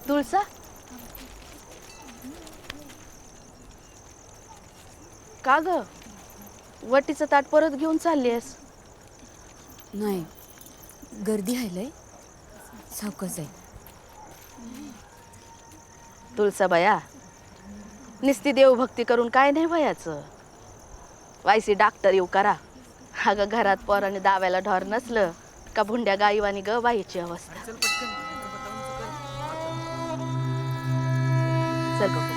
तुळसा, का ग वटीचं ताट परत घेऊन चाललीस? नाही, गर्दी आहे लय, सावकाश जाईल. तुळसाबाया, निस्ती देवभक्ती करून काय नाही वयाचं. वायसी डॉक्टर येऊ करा. अगं घरात पोराने दाव्याला ढोर नसलं का भुंड्या गाईवानी ग बाईची अवस्था. चल गं.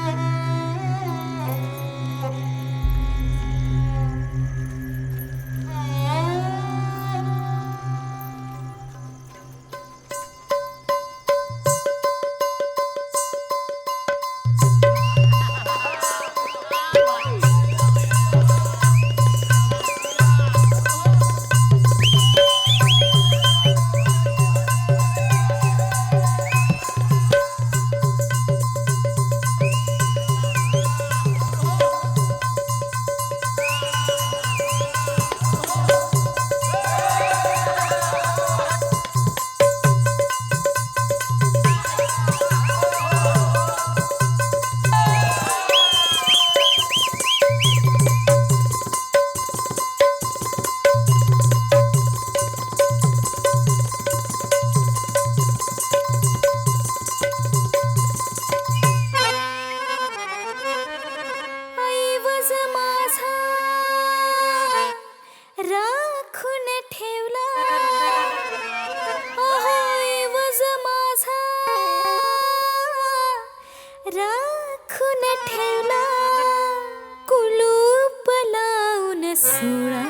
सोळा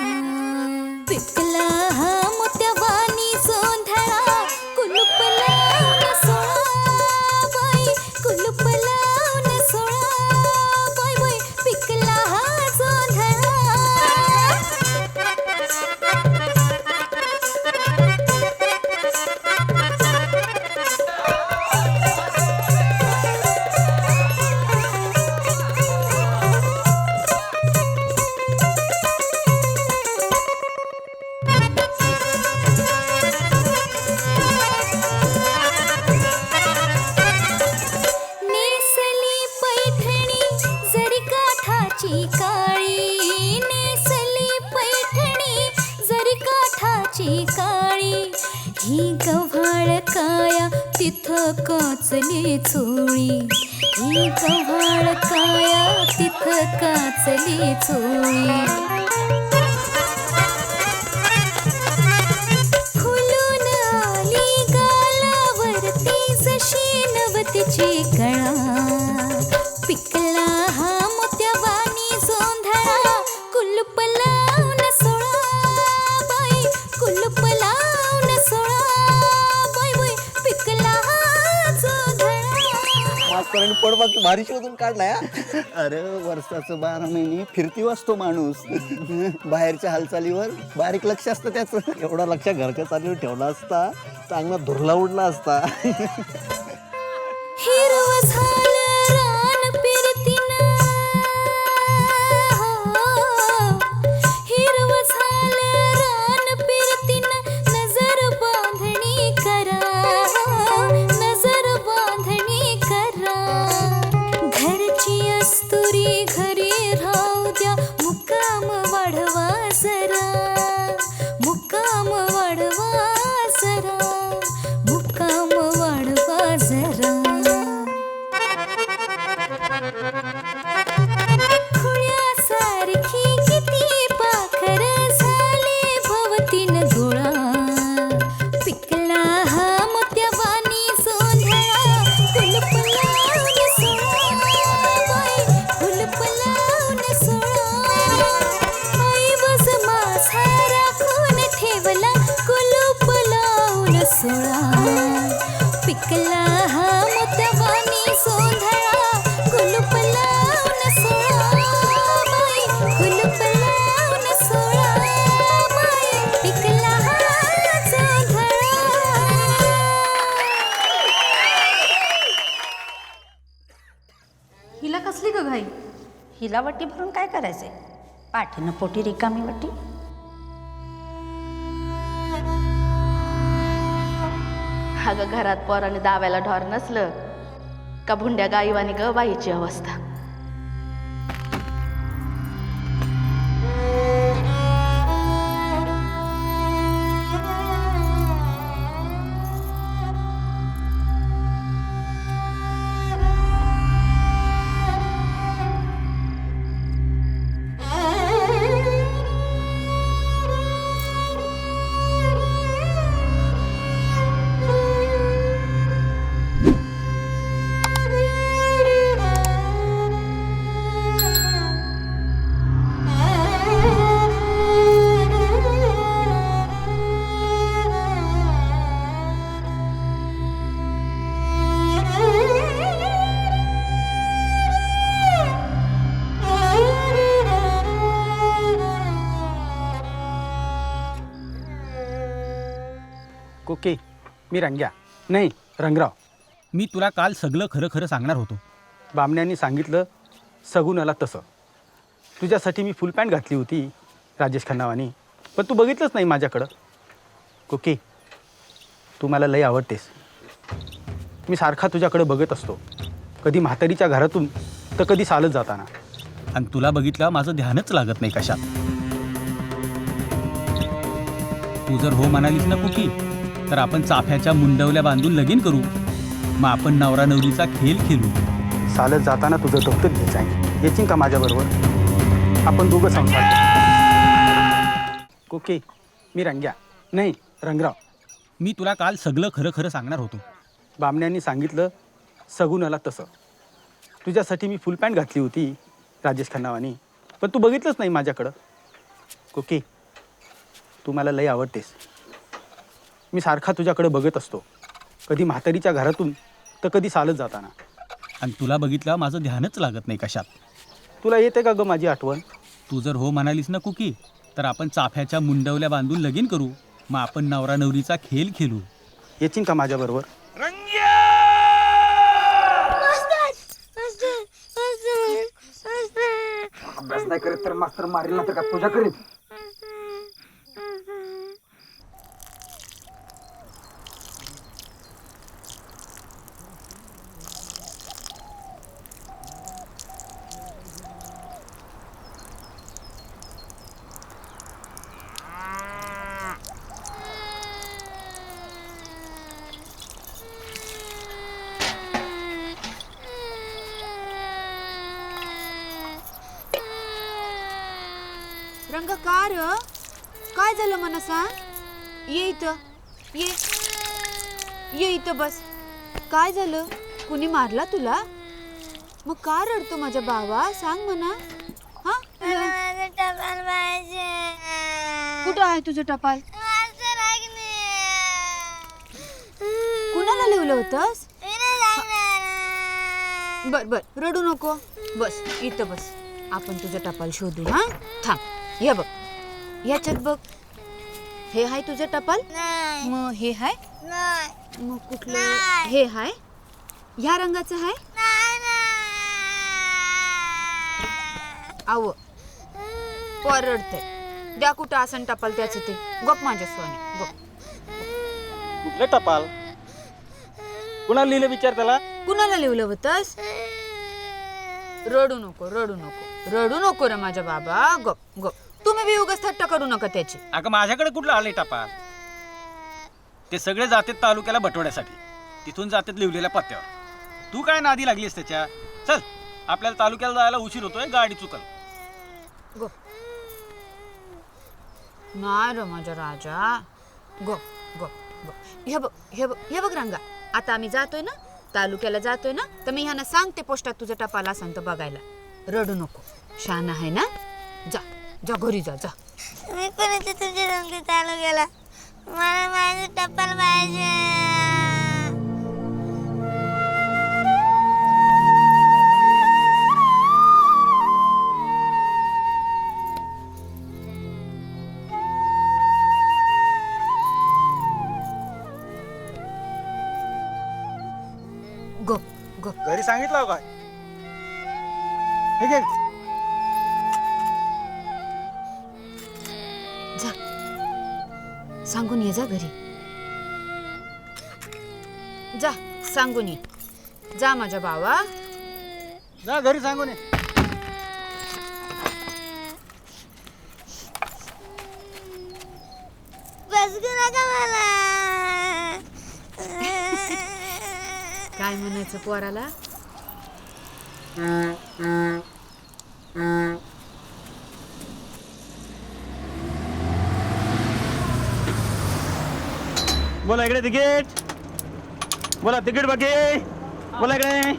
पिकला हा मोत्यावानी सोंधळा कुलूप लावून सोळा बाई कुलूप लावून सोळा बाई बाई पिकला हा सोंधळा नेसली पैठणी जरी काठाची काळी नेसली पैठणी जरी काठाची काळी ही गव्हाळ काया तिथं काचली चोळी ही गव्हाळ काया तिथं काचली चोळी फुलून आली गालावरती जशी नवतीची कळा पिकला हा मोत्यावानी सोंधळा कुलूप लावून सोळा बाई कुलूप लावून सोळा बाई बाई पिकला हा सोंधळा मास्तरांनी पडबाकी भारी शोधून काढलाय हा. अरे वर्षाचं 12 महिने फिरती वाचतो माणूस बाहेरच्या हालचालीवर बारीक लक्ष असतं त्याचं. एवढा लक्ष घरच्या चालीवर ठेवला असता चांगला धुरला उडला असता. हिरवं झालं रान फिरतीनं हिरवं झालं रान फिरतीनं नजर बांधणी करा नजर बांधणी करा घरची अस्तुरी घरी राहू द्या मुक्काम वाढवा जरा मुक्काम वाढवा जरा मुक्काम वाढवा जरा खुळ्यासारखी किती पाखर झाले भवतीन गोळा पिकला हा मोत्यावानी सोंधळा कुलूप लावून सोळा बाई कुलूप लावून सोळा ऐवज माझा राखून ठेवला कुलूप लावून सोळा पिकला हा मोत्यावानी सोंधळा कुलूप लावून सोळा बाई कुलूप लावून सोळा बाई पिकला हा सोंधळा. हिला कसली ग घाई? हिला वट्टी भरून काय करायचंय? पाठीनं पोटी रिकामी वट्टी. अगं घरात पोराने दाव्याला ढोर नसलं का भुंड्या गाईवानी ग बाईची अवस्था. कोके, मी रंग्या नाही रंगराव. मी तुला काल सगळं खरं खरं सांगणार होतो. बामण्यांनी सांगितलं सगुनाला तसं. तुझ्यासाठी मी फुल पॅन्ट घातली होती राजेश खन्नावानी, पण तू बघितलंच नाही माझ्याकडं. कोके, तू मला लय आवडतेस. मी सारखा तुझ्याकडे बघत असतो, कधी म्हातारीच्या घरातून तर कधी चालत जाताना. आणि तुला बघितलं माझं ध्यानच लागत नाही कशात. तू जर हो म्हणालीस ना कोकी, तर आपण चाफ्याच्या मुंडवल्या बांधून लगीन करू. मग आपण नवरा नवरीचा खेळ खेळू. चालत जाताना तुझं दप्तर घ्यायचं आहे, येशील का माझ्याबरोबर? आपण दोघं संसार करू. कोके, मी रंग्या नाही रंगराव. मी तुला काल सगळं खरं खरं सांगणार होतो. बामण्यांनी सांगितलं सगुनाला तसं. तुझ्यासाठी मी फुल पॅन्ट घातली होती राजेश खन्नावानी, पण तू बघितलंच नाही माझ्याकडं. कुकी, तू मला लई आवडतेस. मी सारखा तुझ्याकडे बघत असतो, कधी म्हातारीच्या घरातून तर कधी चालत जाताना. आणि तुला बघितलं माझं ध्यानच लागत नाही कशात. तुला येते का ग माझी आठवण? तू जर हो म्हणालीस ना कुकी, तर आपण चाफ्याच्या मुंडवल्या बांधून लगीन करू. मग आपण नवरा नवरीचा खेळ खेळू. येशील का माझ्याबरोबर? अभ्यास नाही करीत तर मास्तर मारेल ना तर का तुझ्या करीत. रंग कार काय झालं मला सांग. ये इथं, ये इथं बस. काय झालं? कुणी मारला तुला? मग का रडतो माझा बाबा? सांग म्हणा. हा, कुठं आहे तुझं टपाल? कुणाला लिहिलं होतंस? बर बर, रडू नको. बस इथं बस. आपण तुझं टपाल शोधू. हा, थांब. हे बघ, ह्याच्यात बघ. हे हाय तुझं टपाल? मग हे हाय? मग कुठलं? हे हाय? ह्या रंगाचं हाय? आव पोर रडते. द्या कुठं आसन टपाल त्याचं ते. गप माझ्या स्वाने गप. कुठलं टपाल? कुणाला लिहिलं विचार त्याला. कुणाला लिहिलं होतंस? रडू नको, रडू नको, रडू नको रे माझ्या बाबा. गप गप. तुम्ही बी उगाच थट्टा करू नका त्याची. अगं माझ्याकडे कुठलं आले टपाल? ते सगळे जातात तालुक्याला बटवण्यासाठी. तिथून जातात लिवलेल्या पत्त्यावर. तू काय नादी लागलीस त्याच्या? चल, आपल्याला तालुक्याला जायला उशीर होतोय, गाडी चुकल. गप. नाही रे माझ्या राजा. गप गप गप. हे बघ, हे बघ, हे बघ रंगा. आता आम्ही जातोय ना, तालुक्याला जातोय ना, तर मी ह्यांना सांगते पोस्टात तुझं टपाल असन तर बघायला. रडू नको, शान आहे ना. जा जा घरी जा. जा. मी पण इथे तुझ्या रंग चालू गेला. मला माझं टपाल पाहिजे. गप गप. घरी सांगितलं काय? हे घे. जा, सांगून ये. जा घरी जा, सांगून ये. जा माझ्या बाबा. जा घरी सांगून ये. बस नका मला. काय म्हणायचं पोराला? बोला इकडे तिकीट. बोला तिकीट बाकी. बोला इकडे.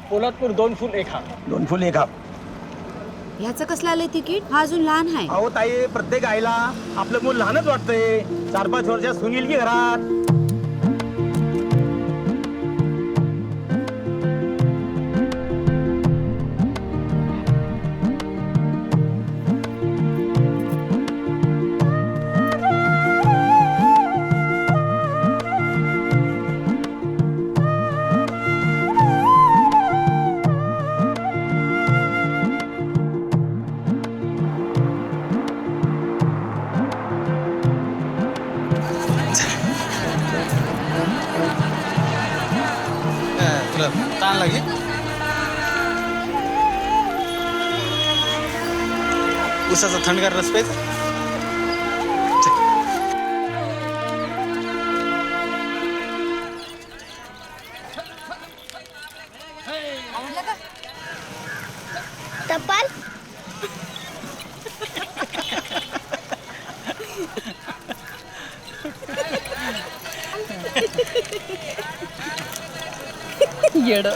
पोलादपूर 2 फुल 1 हाफ. 2 फुल 1 हाफ. ह्याचं कसलं आलंय तिकीट? हा अजून लहान आहे. अहो ताई, प्रत्येक आईला आपलं मूल लहानच वाटतंय. 4-5 वर्षात सून येईल की घरात. ताण लागली. उसाचा थंडगार रस प्यायचा. टपाल. येड.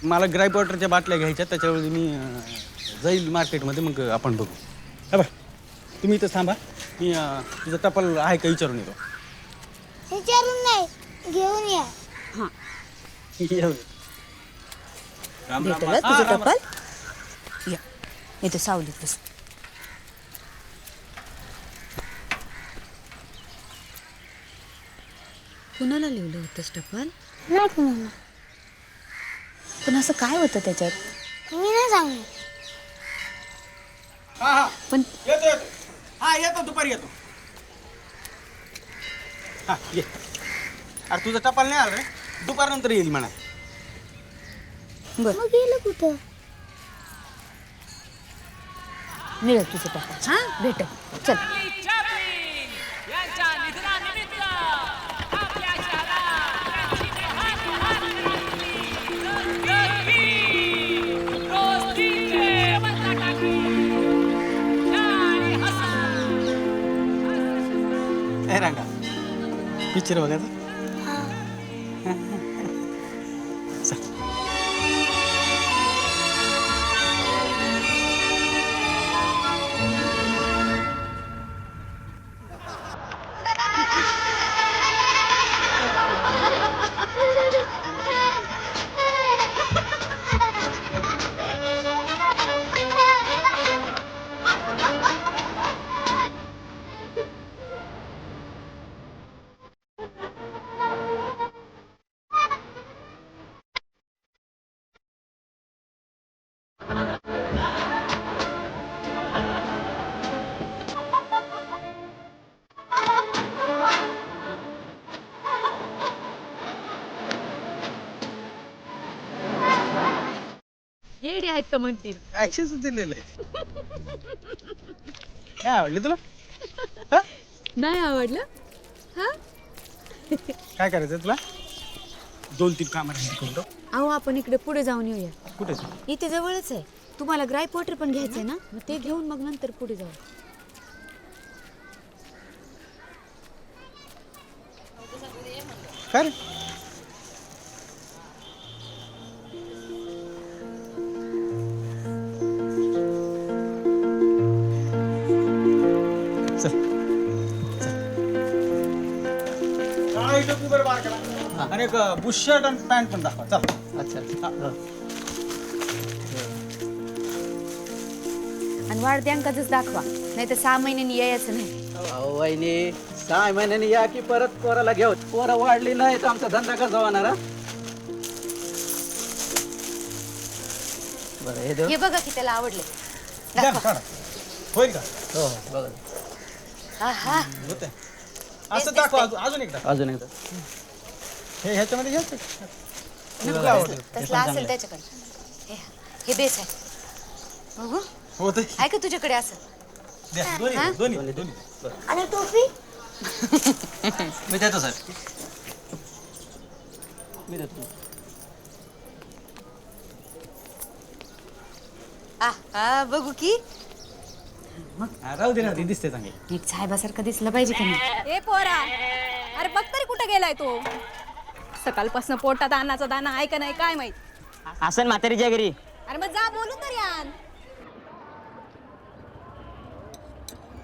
मला ग्राईप वॉटरच्या बाटल्या घ्यायच्या, त्याच्यावेळी मी जाईल मार्केटमध्ये, मग आपण बघू. हा बा, तुम्ही इथं थांबा, मी तुझं टपाल आहे का विचारून येतो. विचारून नाही, घेऊन या. हां येऊ. भेटलं तुझं टपाल. या इथे सावलीत बस. कुणाला लिहिलं होतंस टपाल? नाही कुणाला. पण असं काय होतं त्याच्यात? मी नाही सांगू. पण येतो येतो. हा येतो, दुपारी येतो. हा ये. अरे तुझं टपाल नाही आलं रे, दुपारनंतर येईल म्हणा. मग गेलं कुठं? मिळेल तुझं टपाल. हां भेटल. चल. ए रांगा, पिक्चर बघायचा. चल. येडे आहेत का म्हणतील. ऍक्शनच दिलेलं आहे. काय आवडली तुला? नाही आवडलं? हा काय करायचं तुला? 2-3 कामं करून. अहो आपण इकडे पुढे जाऊन येऊया. कुठे? इथे जवळच आहे. तुम्हाला ग्राईप वॉटर पण घ्यायचंय ना, मग ते घेऊन मग नंतर पुढे जाऊ. काय रे? आणि एक बुश शर्ट आणि पॅन्ट पण दाखवा. चल. अच्छा. आणि वाढद्यांकाच दाखवा, नाही तर 6 महिन्यांनी यायचं नाही. वहिनी 6 महिन्यांनी या की परत पोराला घेऊ. पोरं वाढली नाही तर आमचा धंदा कसा होणार? बरं हे देऊ. हे बघा की त्याला आवडले. होईल का? हो बघा. आहा होते. असं दाखवा अजून एकदा. अजून एकदा. हे ह्याच्यामध्ये घ्यायचं. तसला असेल त्याच्याकडे. हे बेस आहे. बघू होते. आहे का तुझ्याकडे असं? दोन्ही. आणि टोपी? मी देतो साहेब. मी देतो. बघू की राहू दे ना, ती दिसते चांगली. एक साहेबासारखं दिसलं पाहिजे की नाही. ए पोरा, अरे बघ तरी कुठं गेलाय तो? सकाळपासून पोटात अन्नाचा दाना आहे का नाही काय माहित. असं म्हातारीच्या घरी. अरे मग जा बोलून तरी आण.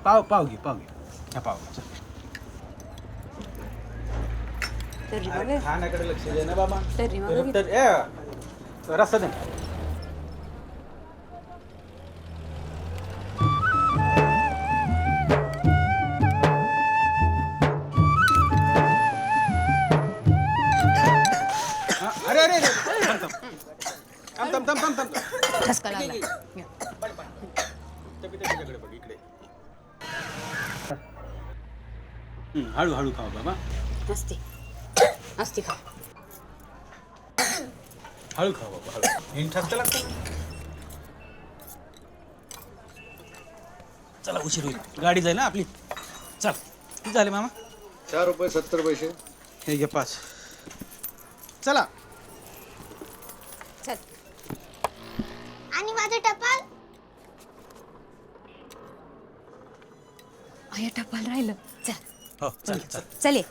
पाव घे. हा पाव. खाण्याकडे लक्ष दे ना बाबा. रस्ता दे. अरे थांब. ठसका लागला. हळू खाऊ बाबा. असते खा. हळू खाऊ बाबा, हळू. ठसका लागतं. चला उशीर होईल, गाडी जाईल ना आपली. चल. किती झाले मामा? 4 रुपये 70 पैसे. हे घे 5. चला. चल. आणि माझं टपाल? अय टपाल राहिलं. चल. हो चल. चले.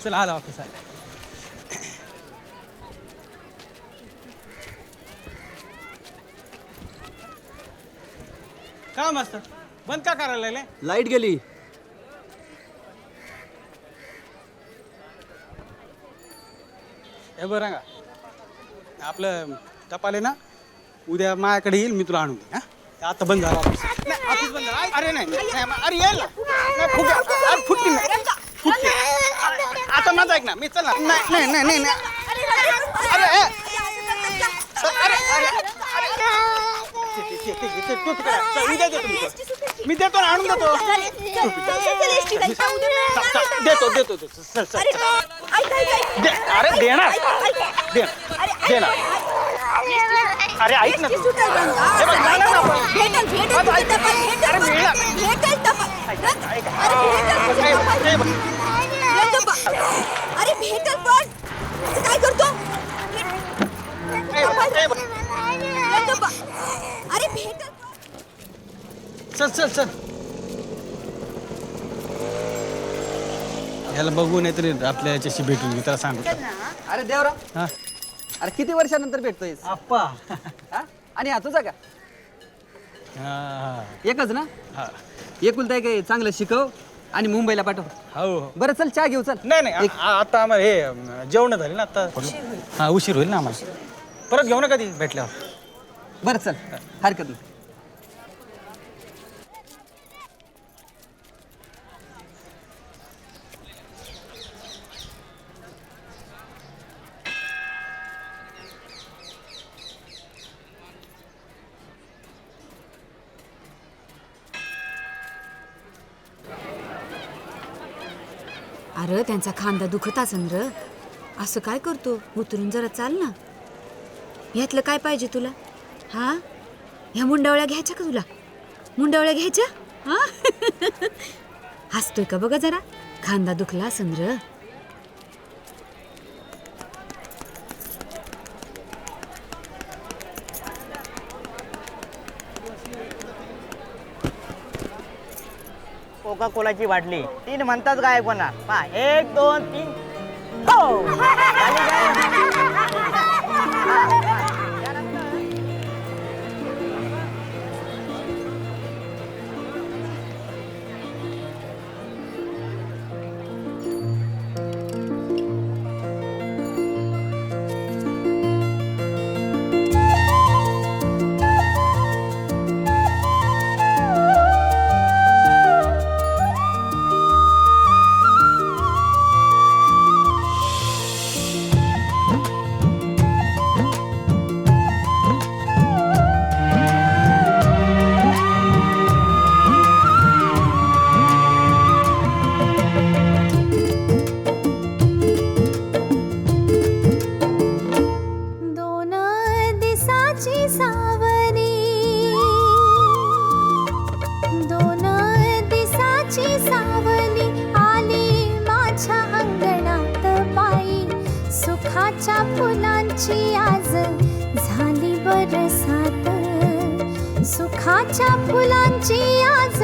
चला आला ऑफिस आला. का मास्तर बंद का करायला लागले? लाईट गेली. हे बरं का आपलं टपाल आहे ना उद्या माझ्याकडे येईल, मी तुला आणून देईन. हा आता बंद झाला ऑफिस. नाही, ऑफिस बंद झालं. अरे नाही अरे येईल ना. नाही, फुटली नाही. फुटली. आता माझं ऐक ना, मी चल ना. नाही नाही नाही नाही अरे अरे उद्या देतो मी देतो ना, आणून देतो. देतो चल चल. अरे देणार देणार. अरे ऐक ना तू. अरे मिळणार. अरे भेटल पण काय करतो? अरे भेटल. चल चल चल. याला बघू नाही तरी आपल्या याच्याशी भेटून घेऊ, त्याला सांगू. अरे देवराव, हा अरे किती वर्षानंतर भेटतोय? आप्पा. आणि हा तुझा का? एकच ना? एकुलता एक चांगलं शिकव आणि मुंबईला पाठव. हो बरं चल चहा घेऊ. चल. नाही नाही आता आम्हाला हे जेवण झाले ना आता. हा उशीर होईल ना आम्हाला. परत घेऊ ना कधी भेटल्यावर. बरं चल, हरकत नाही. अरे त्यांचा खांदा दुखत असन र. असं काय करतो? उतरून जरा चाल ना. यातलं काय पाहिजे तुला? हा ह्या मुंडावळ्या घ्यायच्या का तुला? मुंडावळ्या घ्यायच्या? हा हसतोय का बघा जरा. खांदा दुखला असन र. कोका कोलाची बाटली 3 म्हणतात गायक होणार. 1 2 3 हो. फुलांची आज झाली बरसात. सुखाच्या फुलांची आज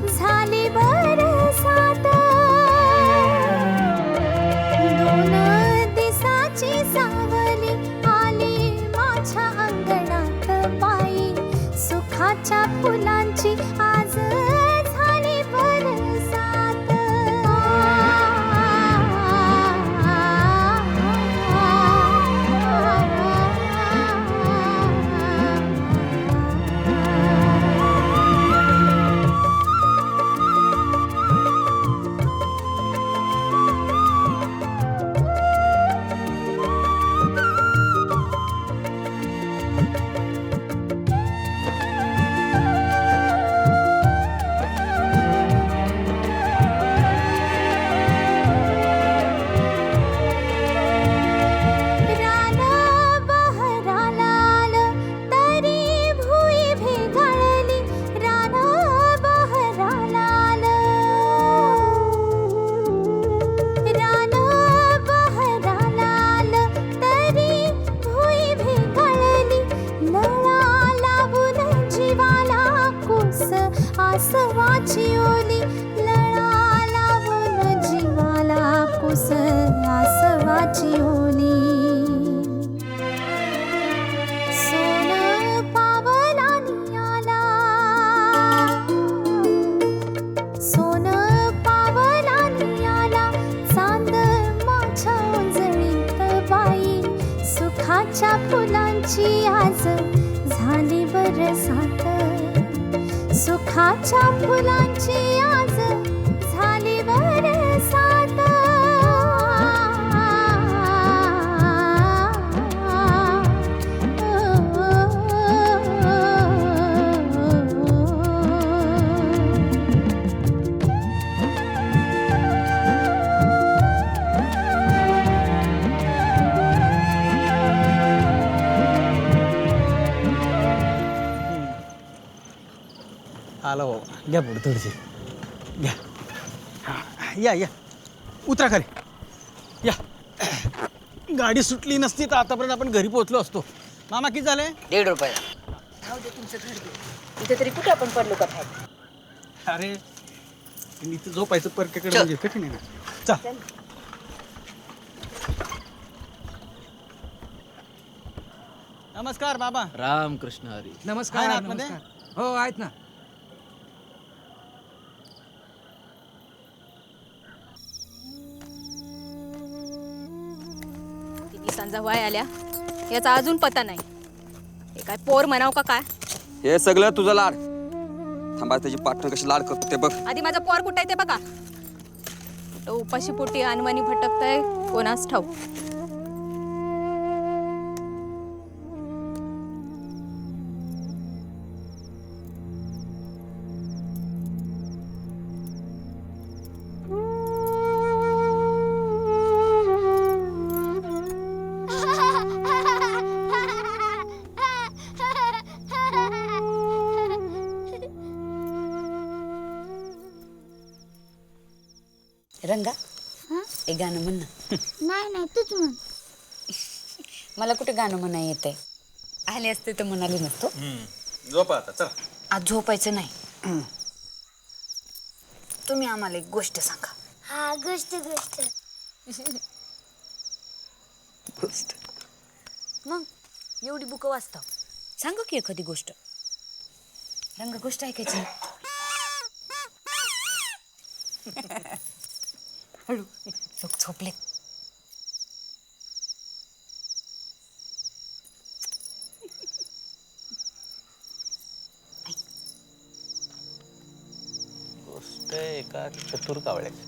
झाली बरसात. 2 दिसाची सावली आली माझ्या अंगणात बाई. सुखाच्या फुलांची आज झाली बरसात. आसवाची ओली लळा लावून जीवाला कुस. सोन्याची ओली सोनं पावला नियाला सोनं पावला नियाला चांद माझ्या उजळीत बाई सुखाच्या फुलांची आज झाली बरसात सुखाच्या फुलांची आज झाली बरसात आला बाबा घ्या पुढे थोडीशी घ्या या या उतरा खाली या गाडी सुटली नसती तर आतापर्यंत आपण घरी पोहोचलो असतो. मामा किती झाले? 1.5 रुपये. तुमचं घर इथे तरी कुठे आपण पडलो का बाहेर? अरे इथं झोपायचं परकेकडे म्हणजे कठीण आहे ना. चल नमस्कार बाबा. रामकृष्ण हरी. आहे नमस्कार ना आतमध्ये? नमस्कार. हो आहेत ना. किती सांजा वाय आल्या याचा अजून पता नाही. हे काय पोर म्हणाव का काय? हे सगळं तुझं लाड. थांबा त्याची पाठण कशी लाड करतो ते बघ. आधी माझा पोर कुठे आहे ते बघा. कुठं उपाशी पोटी अनवाणी भटकताय कोणास ठाऊक. रंगा एक गाणं म्हण ना. नाही नाही तूच म्हण. मला कुठे गाणं म्हणा येते. आले असते तर म्हणाले नसतो. झोपा आता चला. आज झोपायचं नाही. तुम्ही आम्हाला एक गोष्ट सांगा. हा गोष्ट गोष्ट गोष्ट मग एवढी बुकं वाचता सांगा की एखादी गोष्ट. रंग गोष्ट ऐकायची. हळू लोक झोपले. गोष्ट एका चतुर कावळ्याची.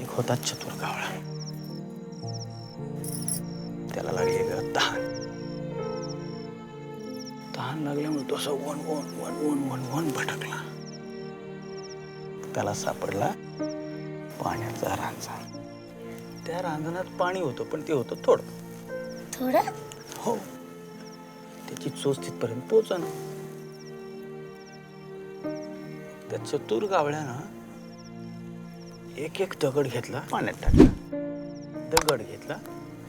एक होता चतुर कावळा. त्याला लागली ग तहान. तहान लागल्यामुळे तो असं वन वन वन वन वन वन भटकला. त्याला सापडला पाण्याचा रांजण. त्या रांजणात पाणी होतं पण ते होतं थोडं थोडं. हो. त्याची चोच तिथपर्यंत पोहोचना. त्या चतुर कावळ्यानं एक एक दगड घेतला पाण्यात टाकला. दगड घेतला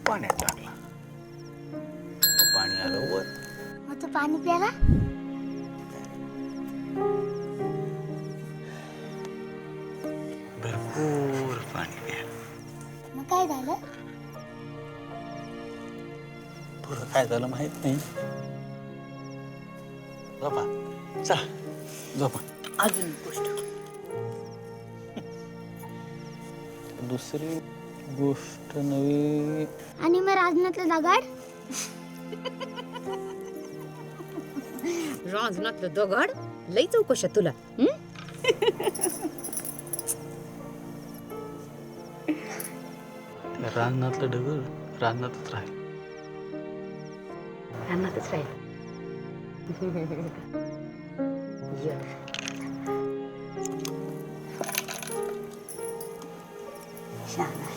पाण्यात टाकला. पाणी आलं वर. मग तू पाणी प्याला. भरपूर पाणी प्यायला. मग काय झालं. पुढं काय झालं माहित नाही. झोपा चला झोपा. अजून गोष्ट. दुसरी गोष्ट नवी. आणि मग राजनातलं दगड. राजनातलं दगड लई चौकशा तुला. रानातलं दगड रानातच राहील. रानातच राहील. छान आहे.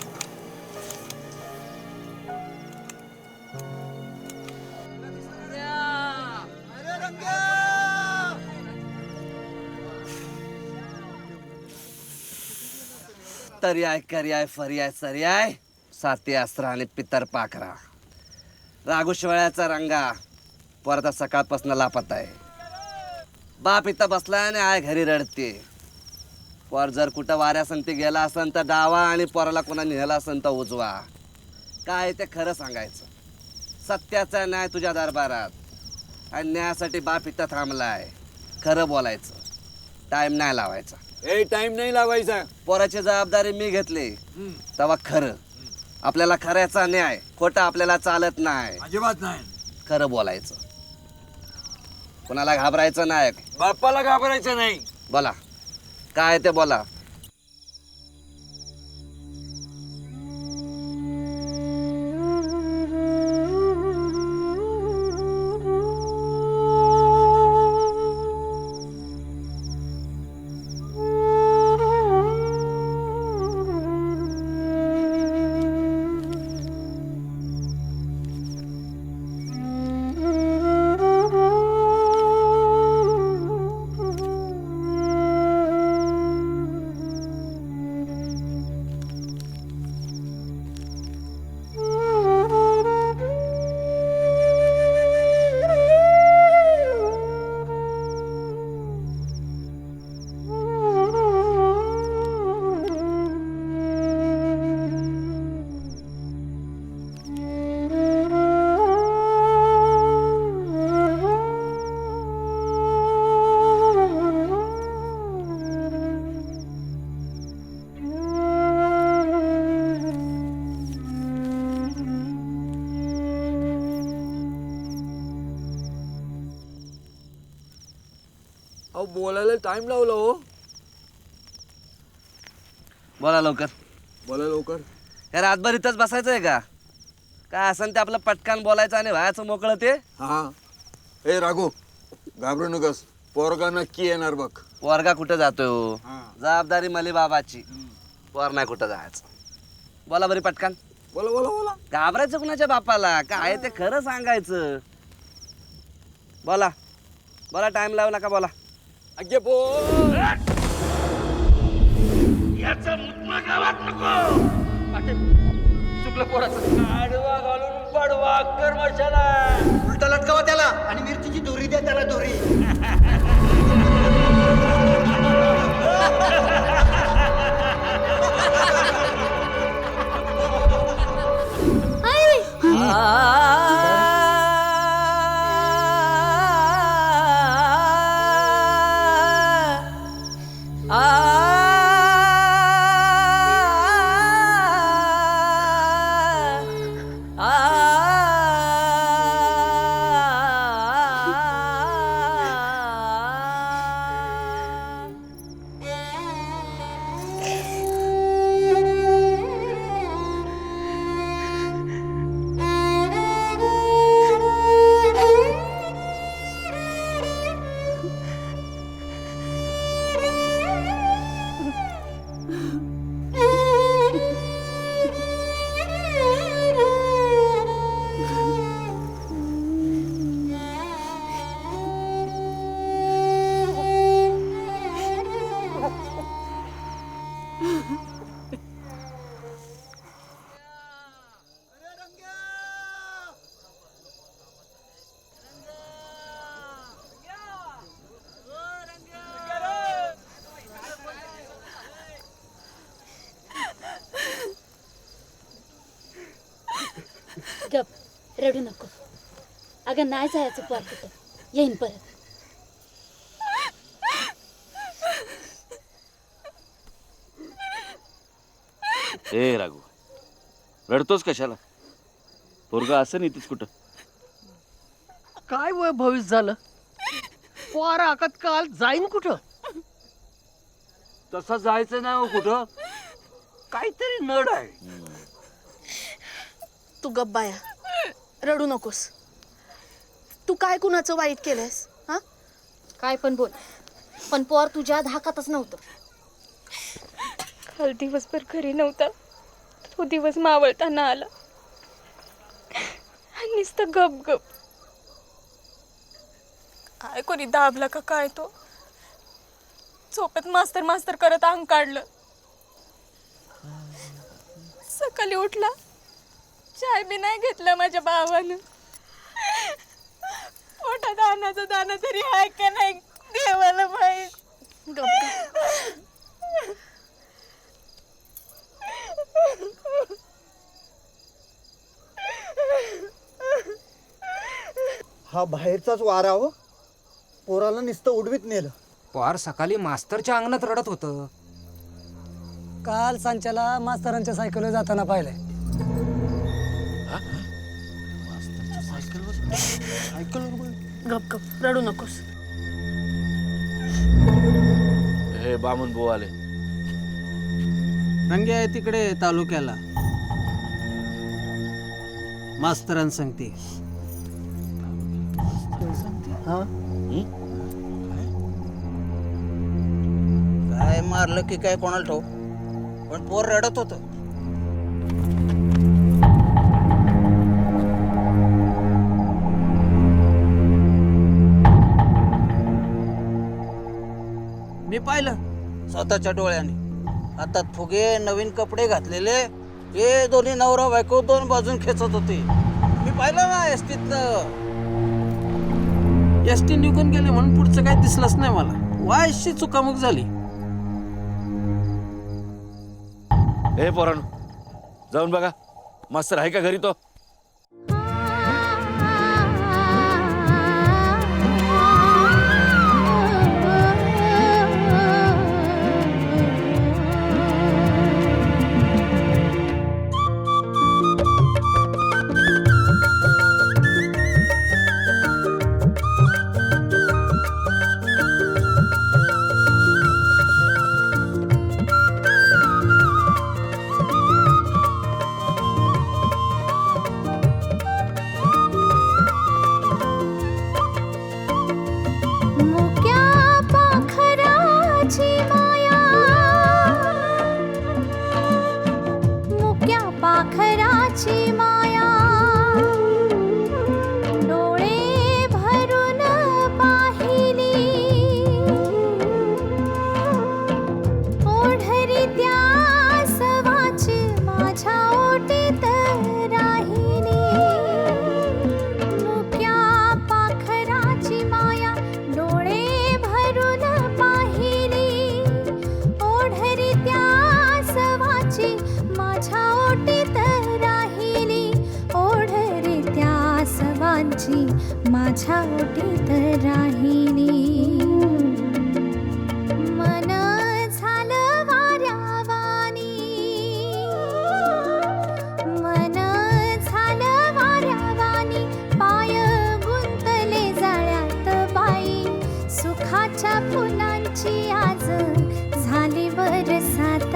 तर्याय कर्याय फर्याय सर्याय साती अस्त्र आणि पितर पाखरा. राघुशिवाळ्याचा रंगा परत सकाळपासून लापत आहे. बाप इथं बसलाय आणि आय घरी रडते. पोर जर कुठं वाऱ्यासंती गेला असन तर डावा आणि पोराला कोणा नेला असन तर उजवा. काय ते खरं सांगायचं. सत्याचा न्याय तुझ्या दरबारात आणि न्यायासाठी बाप इथं थांबलाय. खरं बोलायचं, टाइम नाही लावायचा. टाइम नाही लावायचा. पोराची जबाबदारी मी घेतली तेव्हा खरं. आपल्याला खऱ्याचा न्याय, खोटं आपल्याला चालत नाही. अजिबात नाही. खरं बोलायचं, कोणाला घाबरायचं नाही. बाप्पाला घाबरायचं नाही. बोला काय ते बोला. अहो बोलायला टाइम लावला हो. बोला लवकर. बोला लवकर. या रातभर इथंच बसायचं आहे का? काय असं ते आपलं पटकान बोलायचं आणि व्हायचं मोकळं ते. हा ए राघू, घाबरू नकोस. पोरगा नक्की येणार बघ. पोरगा कुठं जातोय हो? जबाबदारी मली बाबाची. पोर नाही कुठं जायचं. बोला बरी पटकान. बोला बोला बोला. घाबरायचं कुणाच्या बापाला? काय ते खरं सांगायचं. बोला बोला, टाइम लावू नका. बोला. अगे बोल. याचा मुतमा गावात नको. चुकलं पोराचं. आडवा घालून पडवा कर मशाला. उलटा लटकावा त्याला आणि मिरचीची दोरी द्या त्याला दोरी. गप, रडू नको. अगं नाही जायचं पोर कुठं. येईन परत. ए राघू, रडतोस कशाला? पोरगा असं नाही तीच कुठं. काय वय भविष्य झालं. पोर आकत काल जाईन कुठं. तसं जायचं नाही हो कुठं. काहीतरी नड आहे. तू गप बाया, रडू नकोस. तू काय कुणाचं वाईट केलंयस? हा, काय पण बोल, पण पोर तुझ्या धाकातच नव्हतं. काल दिवसभर घरी नव्हता. तो दिवस मावळताना आला. नुसतं गप गप. काय कोणी दाबला का काय तो. झोपेत मास्तर मास्तर करत अंग काढलं. सकाळी उठला, चाय बी नाही घेतला माझ्या भावानं. पोटात दानाचा दाना तरी आहे का नाही देवाला माहित. हा बाहेरचाच वारा हो, पोराला नुसतं उडवीत नेलं. पोर सकाळी मास्तरच्या अंगणात रडत होतं. काल सांच्याला मास्तरांच्या सायकलवर जाताना पाहिलंय. गप गप रडू नकोस. हे बामण भाऊ आले. रंगे आहे तिकडे तालुक्याला मास्तरांना सांगते. काय मारलं की काय कोणाला ठेव, पण पोर रडत होत. मी पाहिलं स्वतःच्या डोळ्याने. हातात फुगे, नवीन कपडे घातलेले, हे दोन्ही नवरा बायको दोन बाजून खेचत होते. मी पाहिलं ना एसटीतनं. एसटी निघून गेले म्हणून पुढचं काही दिसलंच नाही मला. वायशी चुकामुक झाली. हे पोरांनो, जाऊन बघा मास्तर आहे का घरी तो. माझ्या ओटीत राहिली. मन झालं वाऱ्यावानी, मन झालं वाऱ्यावानी, पाय गुंतले जाळ्यात बाई. सुखाच्या फुलांची आज झाली बरसात,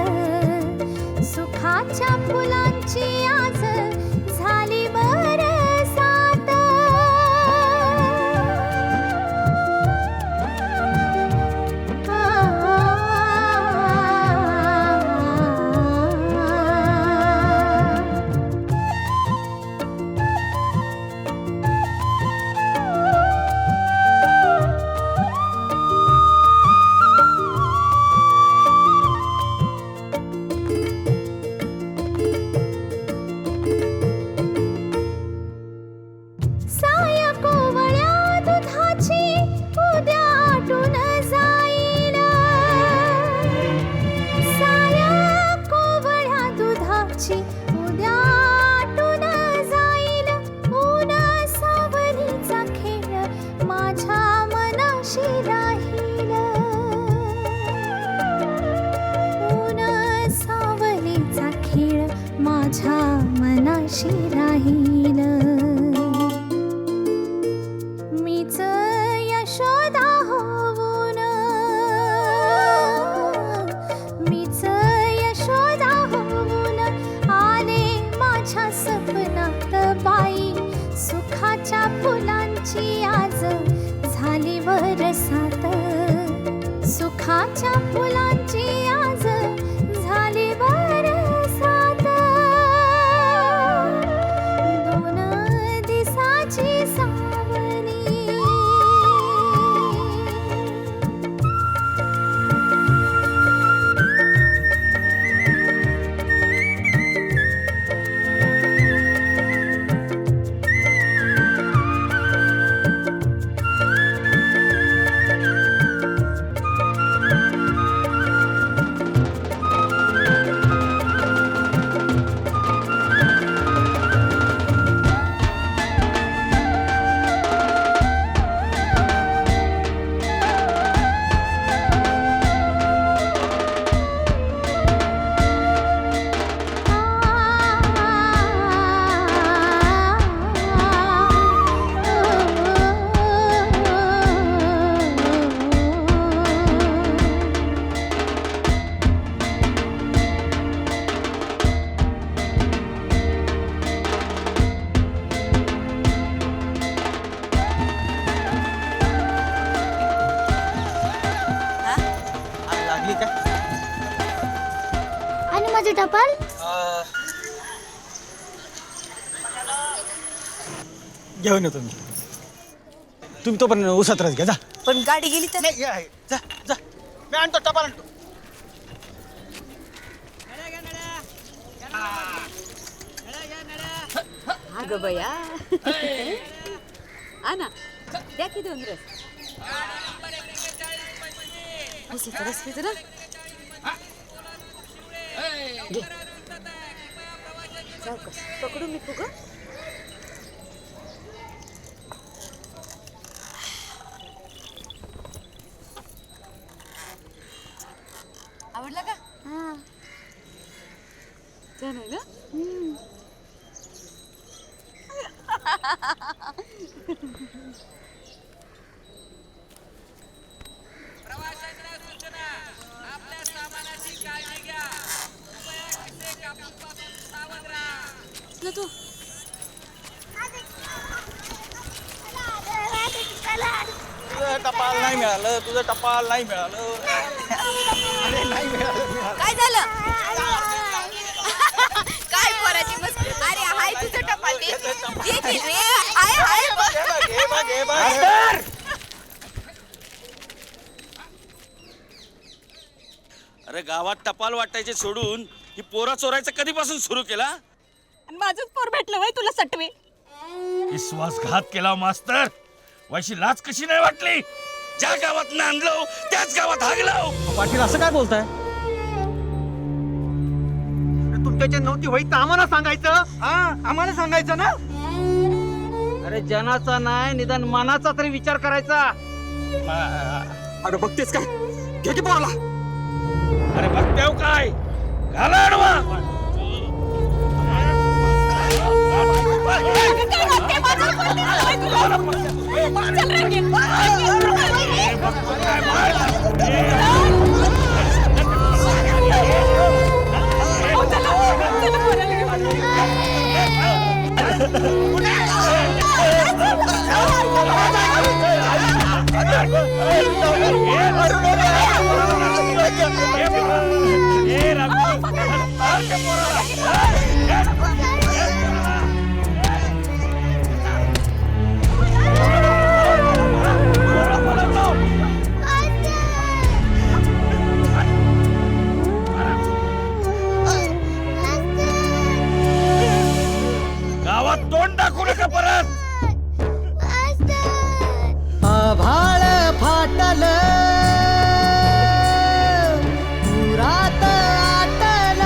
सुखाच्या फुलांची आज झाली बरसात. माझ्या मनाशी राहील. मीच यशोदा होऊन, मीच यशोदा होऊन आले माझ्या स्वप्नात बाई. सुखाच्या फुलांची आज झाली बरसात, सुखाच्या फुलांची आज झाली बरसात. तुमची टपाल? घेऊन येतो मी. तुम्ही तोपर्यंत उसात राहत घ्या जा. पण गाडी गेली तर नाही जा जा, मी आणतो टपाल आणतो. अगं बया आणा द्या की 2 रस. उसाचा रस पितो ना. घे. सावकाश पकडू मी फुग. आवडला का? हा. छान आहे ना. तू तुझं टपाल नाही मिळालं, तुझं टपाल नाही मिळालं. अरे नाही मिळालं. काय झालं? काय पोराची मस्ती. अरे हाय तुझं टपाल दे. दे की रे. हाय हाय अरे गावात टपाल वाटायचे सोडून ही पोरा चोरायचं कधीपासून सुरू केला? आणि माझंच पोर भेटलं वय तुला सटवे. विश्वासघात केला मास्तर. वायशी लाज कशी नाही वाटली? ज्या गावात आणलो त्याच गावात हागलो. पाटील असं काय बोलताय? तुमच्याच्या नव्हती होई तर आम्हाला सांगायचं. हा आम्हाला सांगायचं ना. अरे जनाचा नाही निदान मनाचा तरी विचार करायचा. अरे बघतेस काय? घे की पोराला. अरे बघतेव काय? घाला आडवा. गावात तोंड दाखवू नका परत. आभाळ फाटल पुरात आटल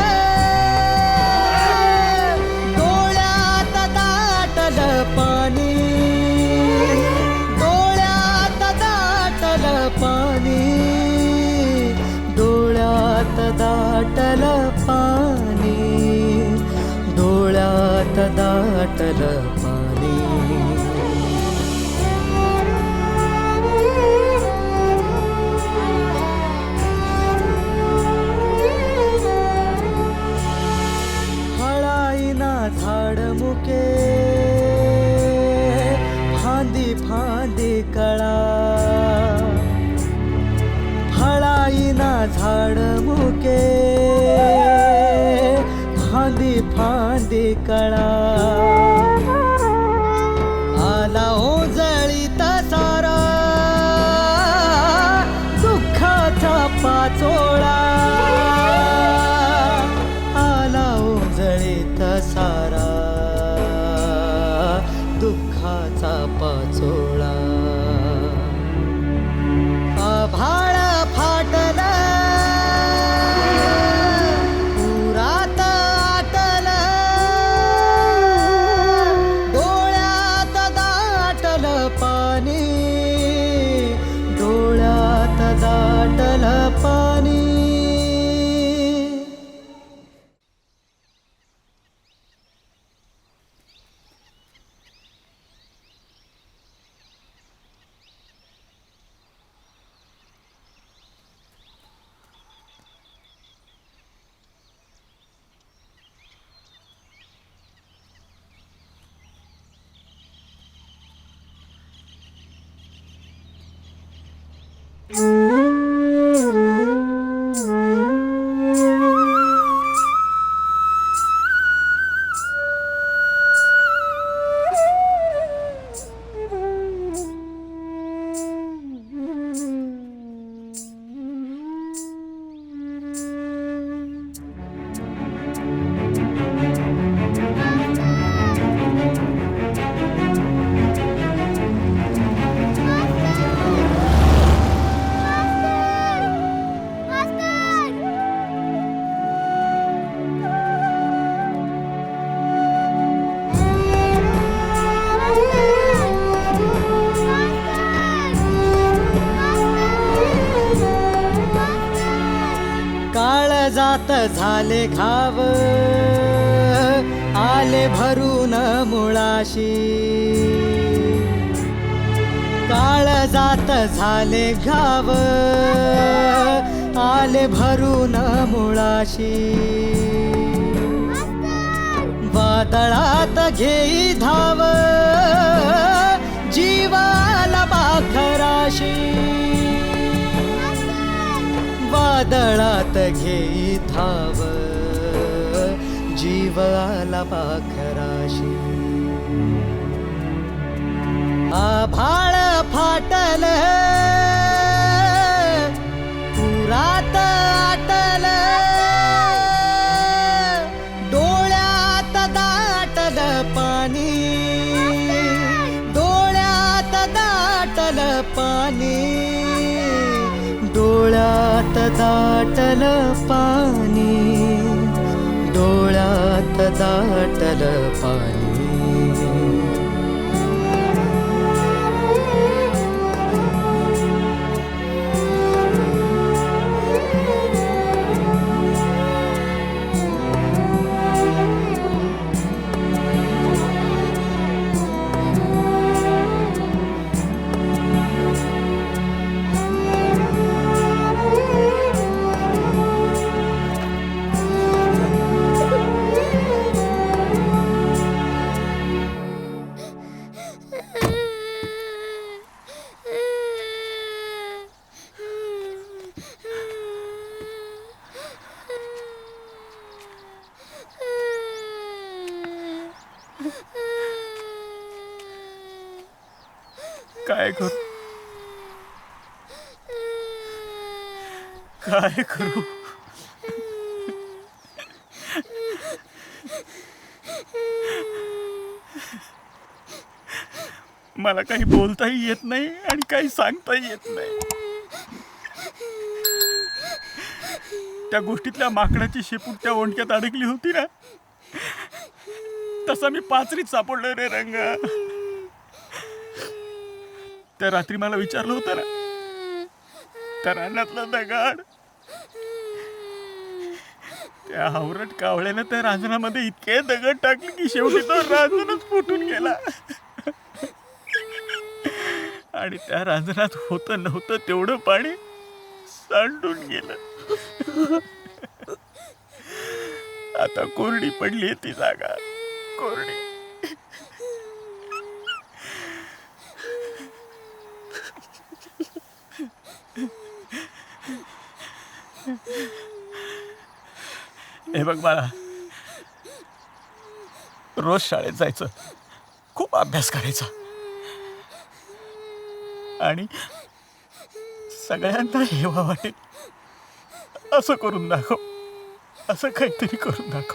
डोळ्यात दाटल पाणी डोळ्यात दाटल पाणी डोळ्यात दाटल पाणी डोळ्यात दाटल पाणी. झाड मुके फांदी फांदी कळा हळाईना झाड मुके फांदी फांदी कळा आला ओझळीत सारा दुःखाचा पाचोळा आला ओझळीत सारा दुःखाचा पाचोळा. आभाळ फाटल पुरात आटल डोळ्यात दाटल पाणी डोळ्यात दाटल पाणी. काळजात झाले घाव आले भरून मुळाशी काळजात झाले घाव आले भरून मुळाशी वादळात घेई धाव जीवाला पाखराशी वादळात घेई धाव जीवाला पाखराशी आभाळ फाटल पुरात आटल डोळ्यात दाटल पाणी डोळ्यात दाटल पाणी डोळ्यात दाटल पाणी डोळ्यात दाटल पाणी काय करू काय करू मला काही बोलताही येत नाही आणि काही सांगताही येत नाही. त्या गोष्टीतल्या माकडाची शेपूट त्या ओंडक्यात अडकली होती ना, तसा मी पाचरीत सापडलो रे रंगा. त्या रात्री मला विचारलं होतं ना, त्या रानातला दगड, त्या हावरट कावळ्यानं त्या रांजणामध्ये इतके दगड टाकले की शेवटी तो रांजणच फुटून गेला. आणि त्या रांजणात होतं नव्हतं तेवढं पाणी सांडून गेलं. आता कोरडी पडली ती जागा, कोरडी. हे बघ बाळा, रोज शाळेत जायचं, खूप अभ्यास करायचा आणि सगळ्यांना हेवा वाटेल असं करून दाखव, असं काहीतरी करून दाखव.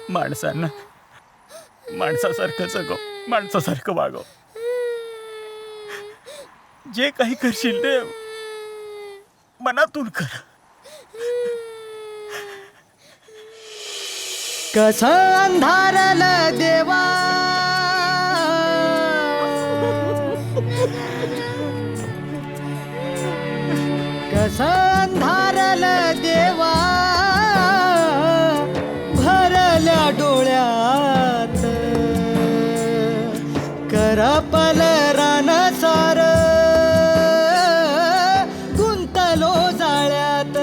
माणसांना माणसासारखं जगव, माणसासारखं वागव. जे काही करशील ते मनातून कर. कसं अंधारलं देवा कसं अंधारलं देवा भरल्या डोळ्यात करपल रान सार गुंतलो जाळ्यात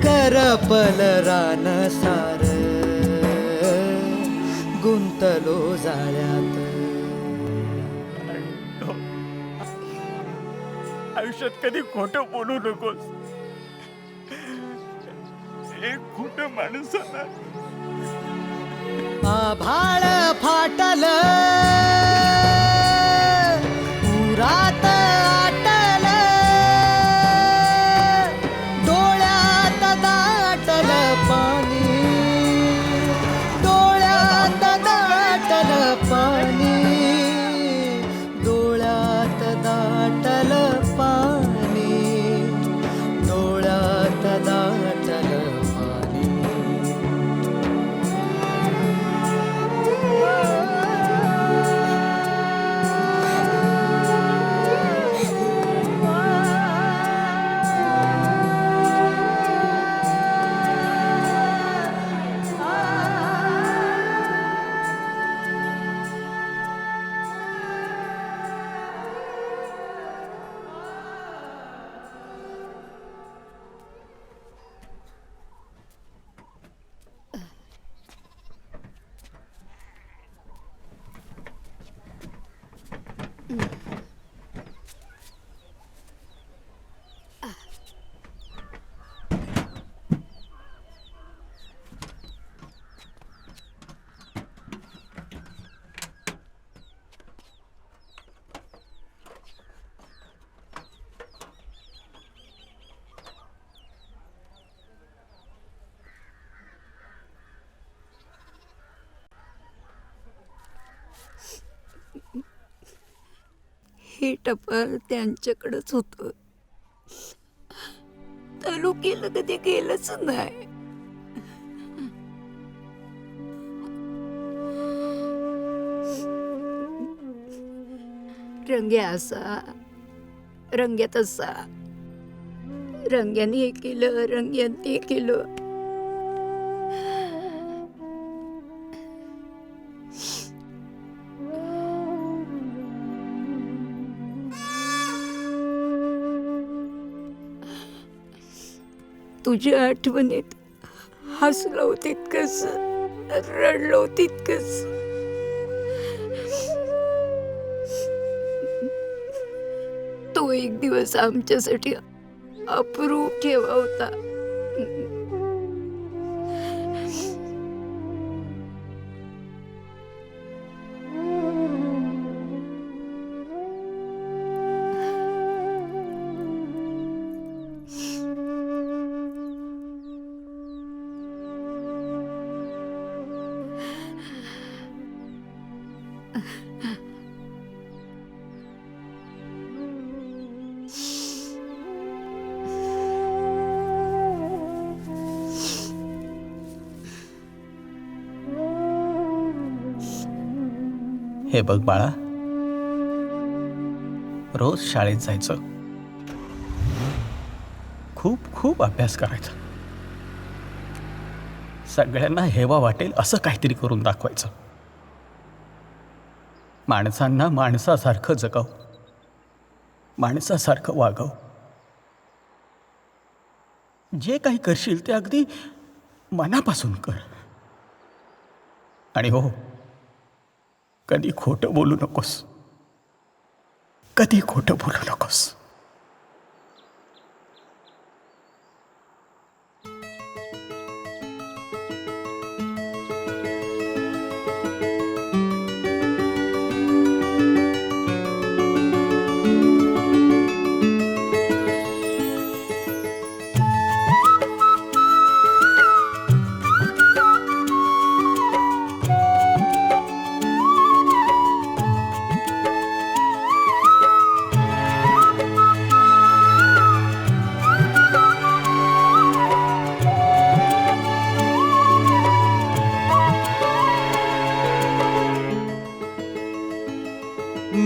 करपल रान सार गुंतलो जाळ्यात. आयुष्यात कधी खोटं बोलू नकोस. एक खोटं माणसाला आभाळ फाटल पुरात आटल डोळ्यात दाटल पाणी डोळ्यात दाटल पाणी डोळ्यात दाटल पाणी डोळ्यात दाटल पाणी. हे टपाल त्यांच्याकडंच होतं. तालुक्याला कधी गेलंच नाही. रंग्या असा, रंग्या तसा, रंग्याने हे केलं, रंग्याने हे केलं. तुझ्या आठवणीत हसलो तितकंच, रडलो तितकंच. तो एक दिवस आमच्यासाठी अप्रूप ठेवा होता. हे बघ बाळा, रोज शाळेत जायचं, खूप खूप अभ्यास करायचा, सगळ्यांना हेवा वाटेल असं काहीतरी करून दाखवायचं, माणसांना माणसासारखं जगाव, माणसासारखं वागव. जे काही करशील ते अगदी मनापासून कर. आणि हो, कधी खोटं बोलू नकोस, कधी खोटं बोलू नकोस.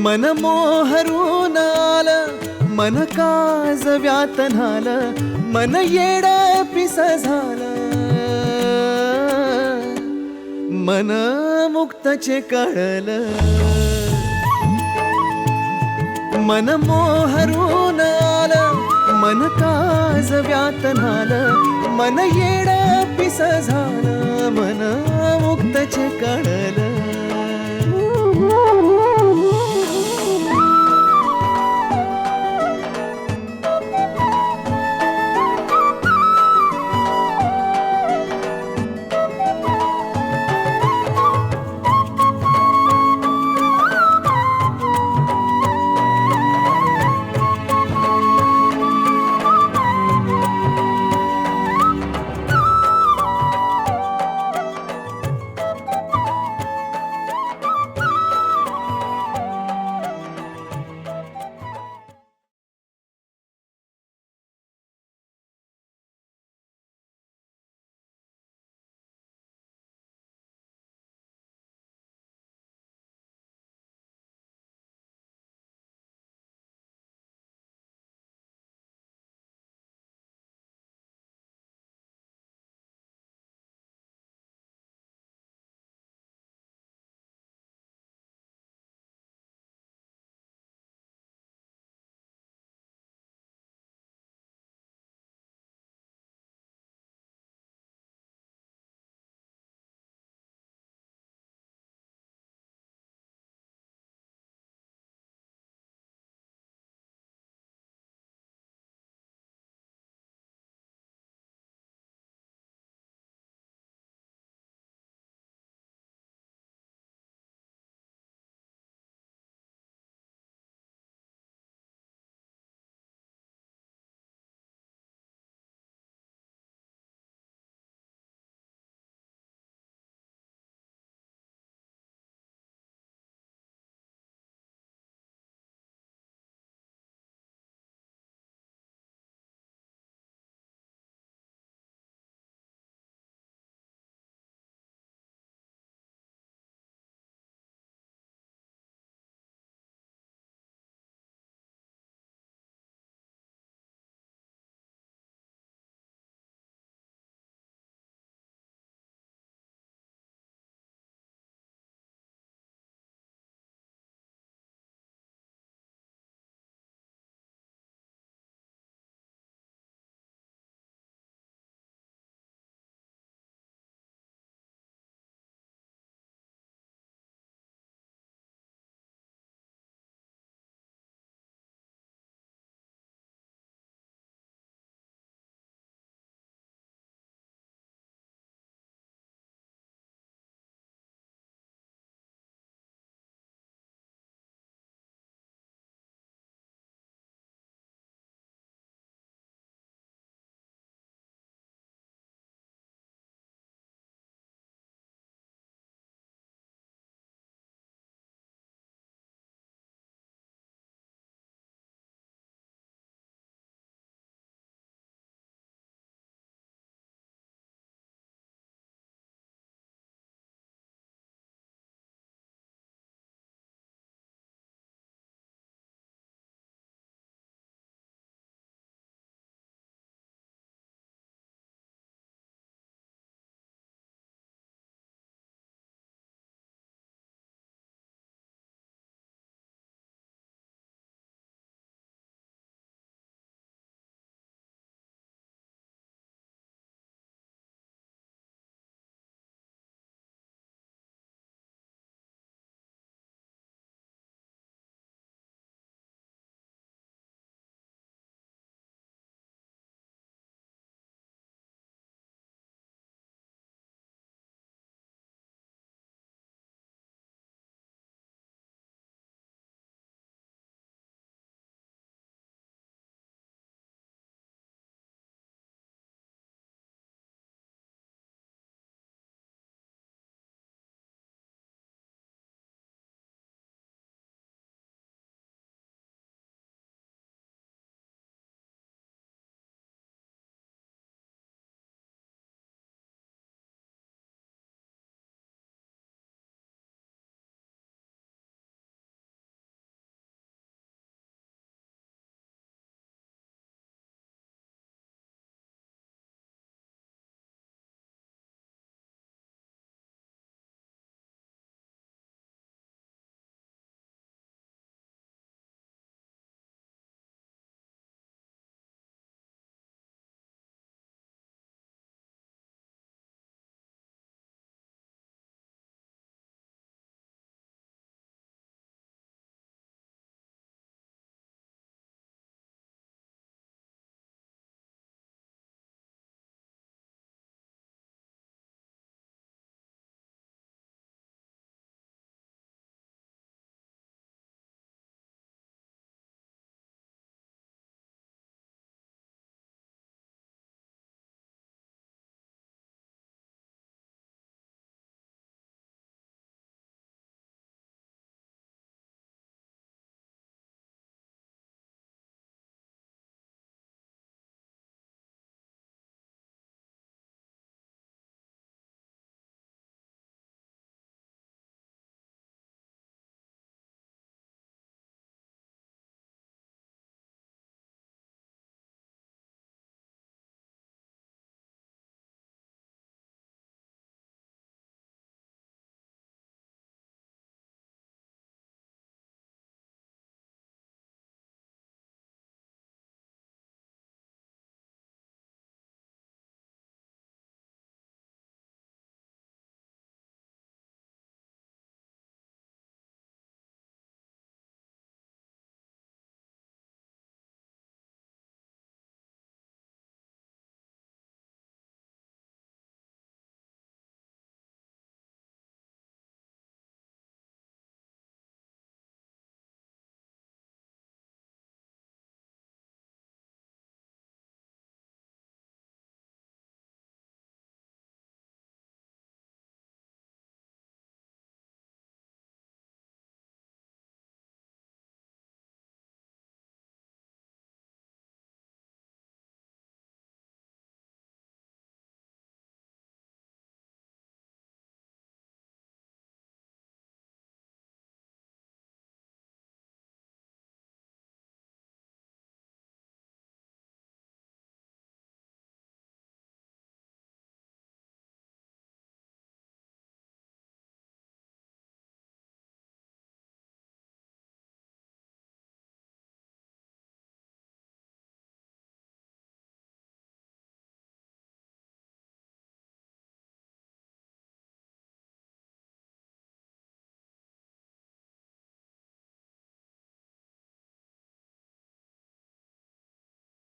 मन मोहरून आलं, मन काज व्यातनालं, मन येड पिस झालं, मन मुक्तचे कळलं. मन मोहरून आलं, मन काज व्यातनालं, मन येड पिस झालं, मन मुक्तचे कळलं.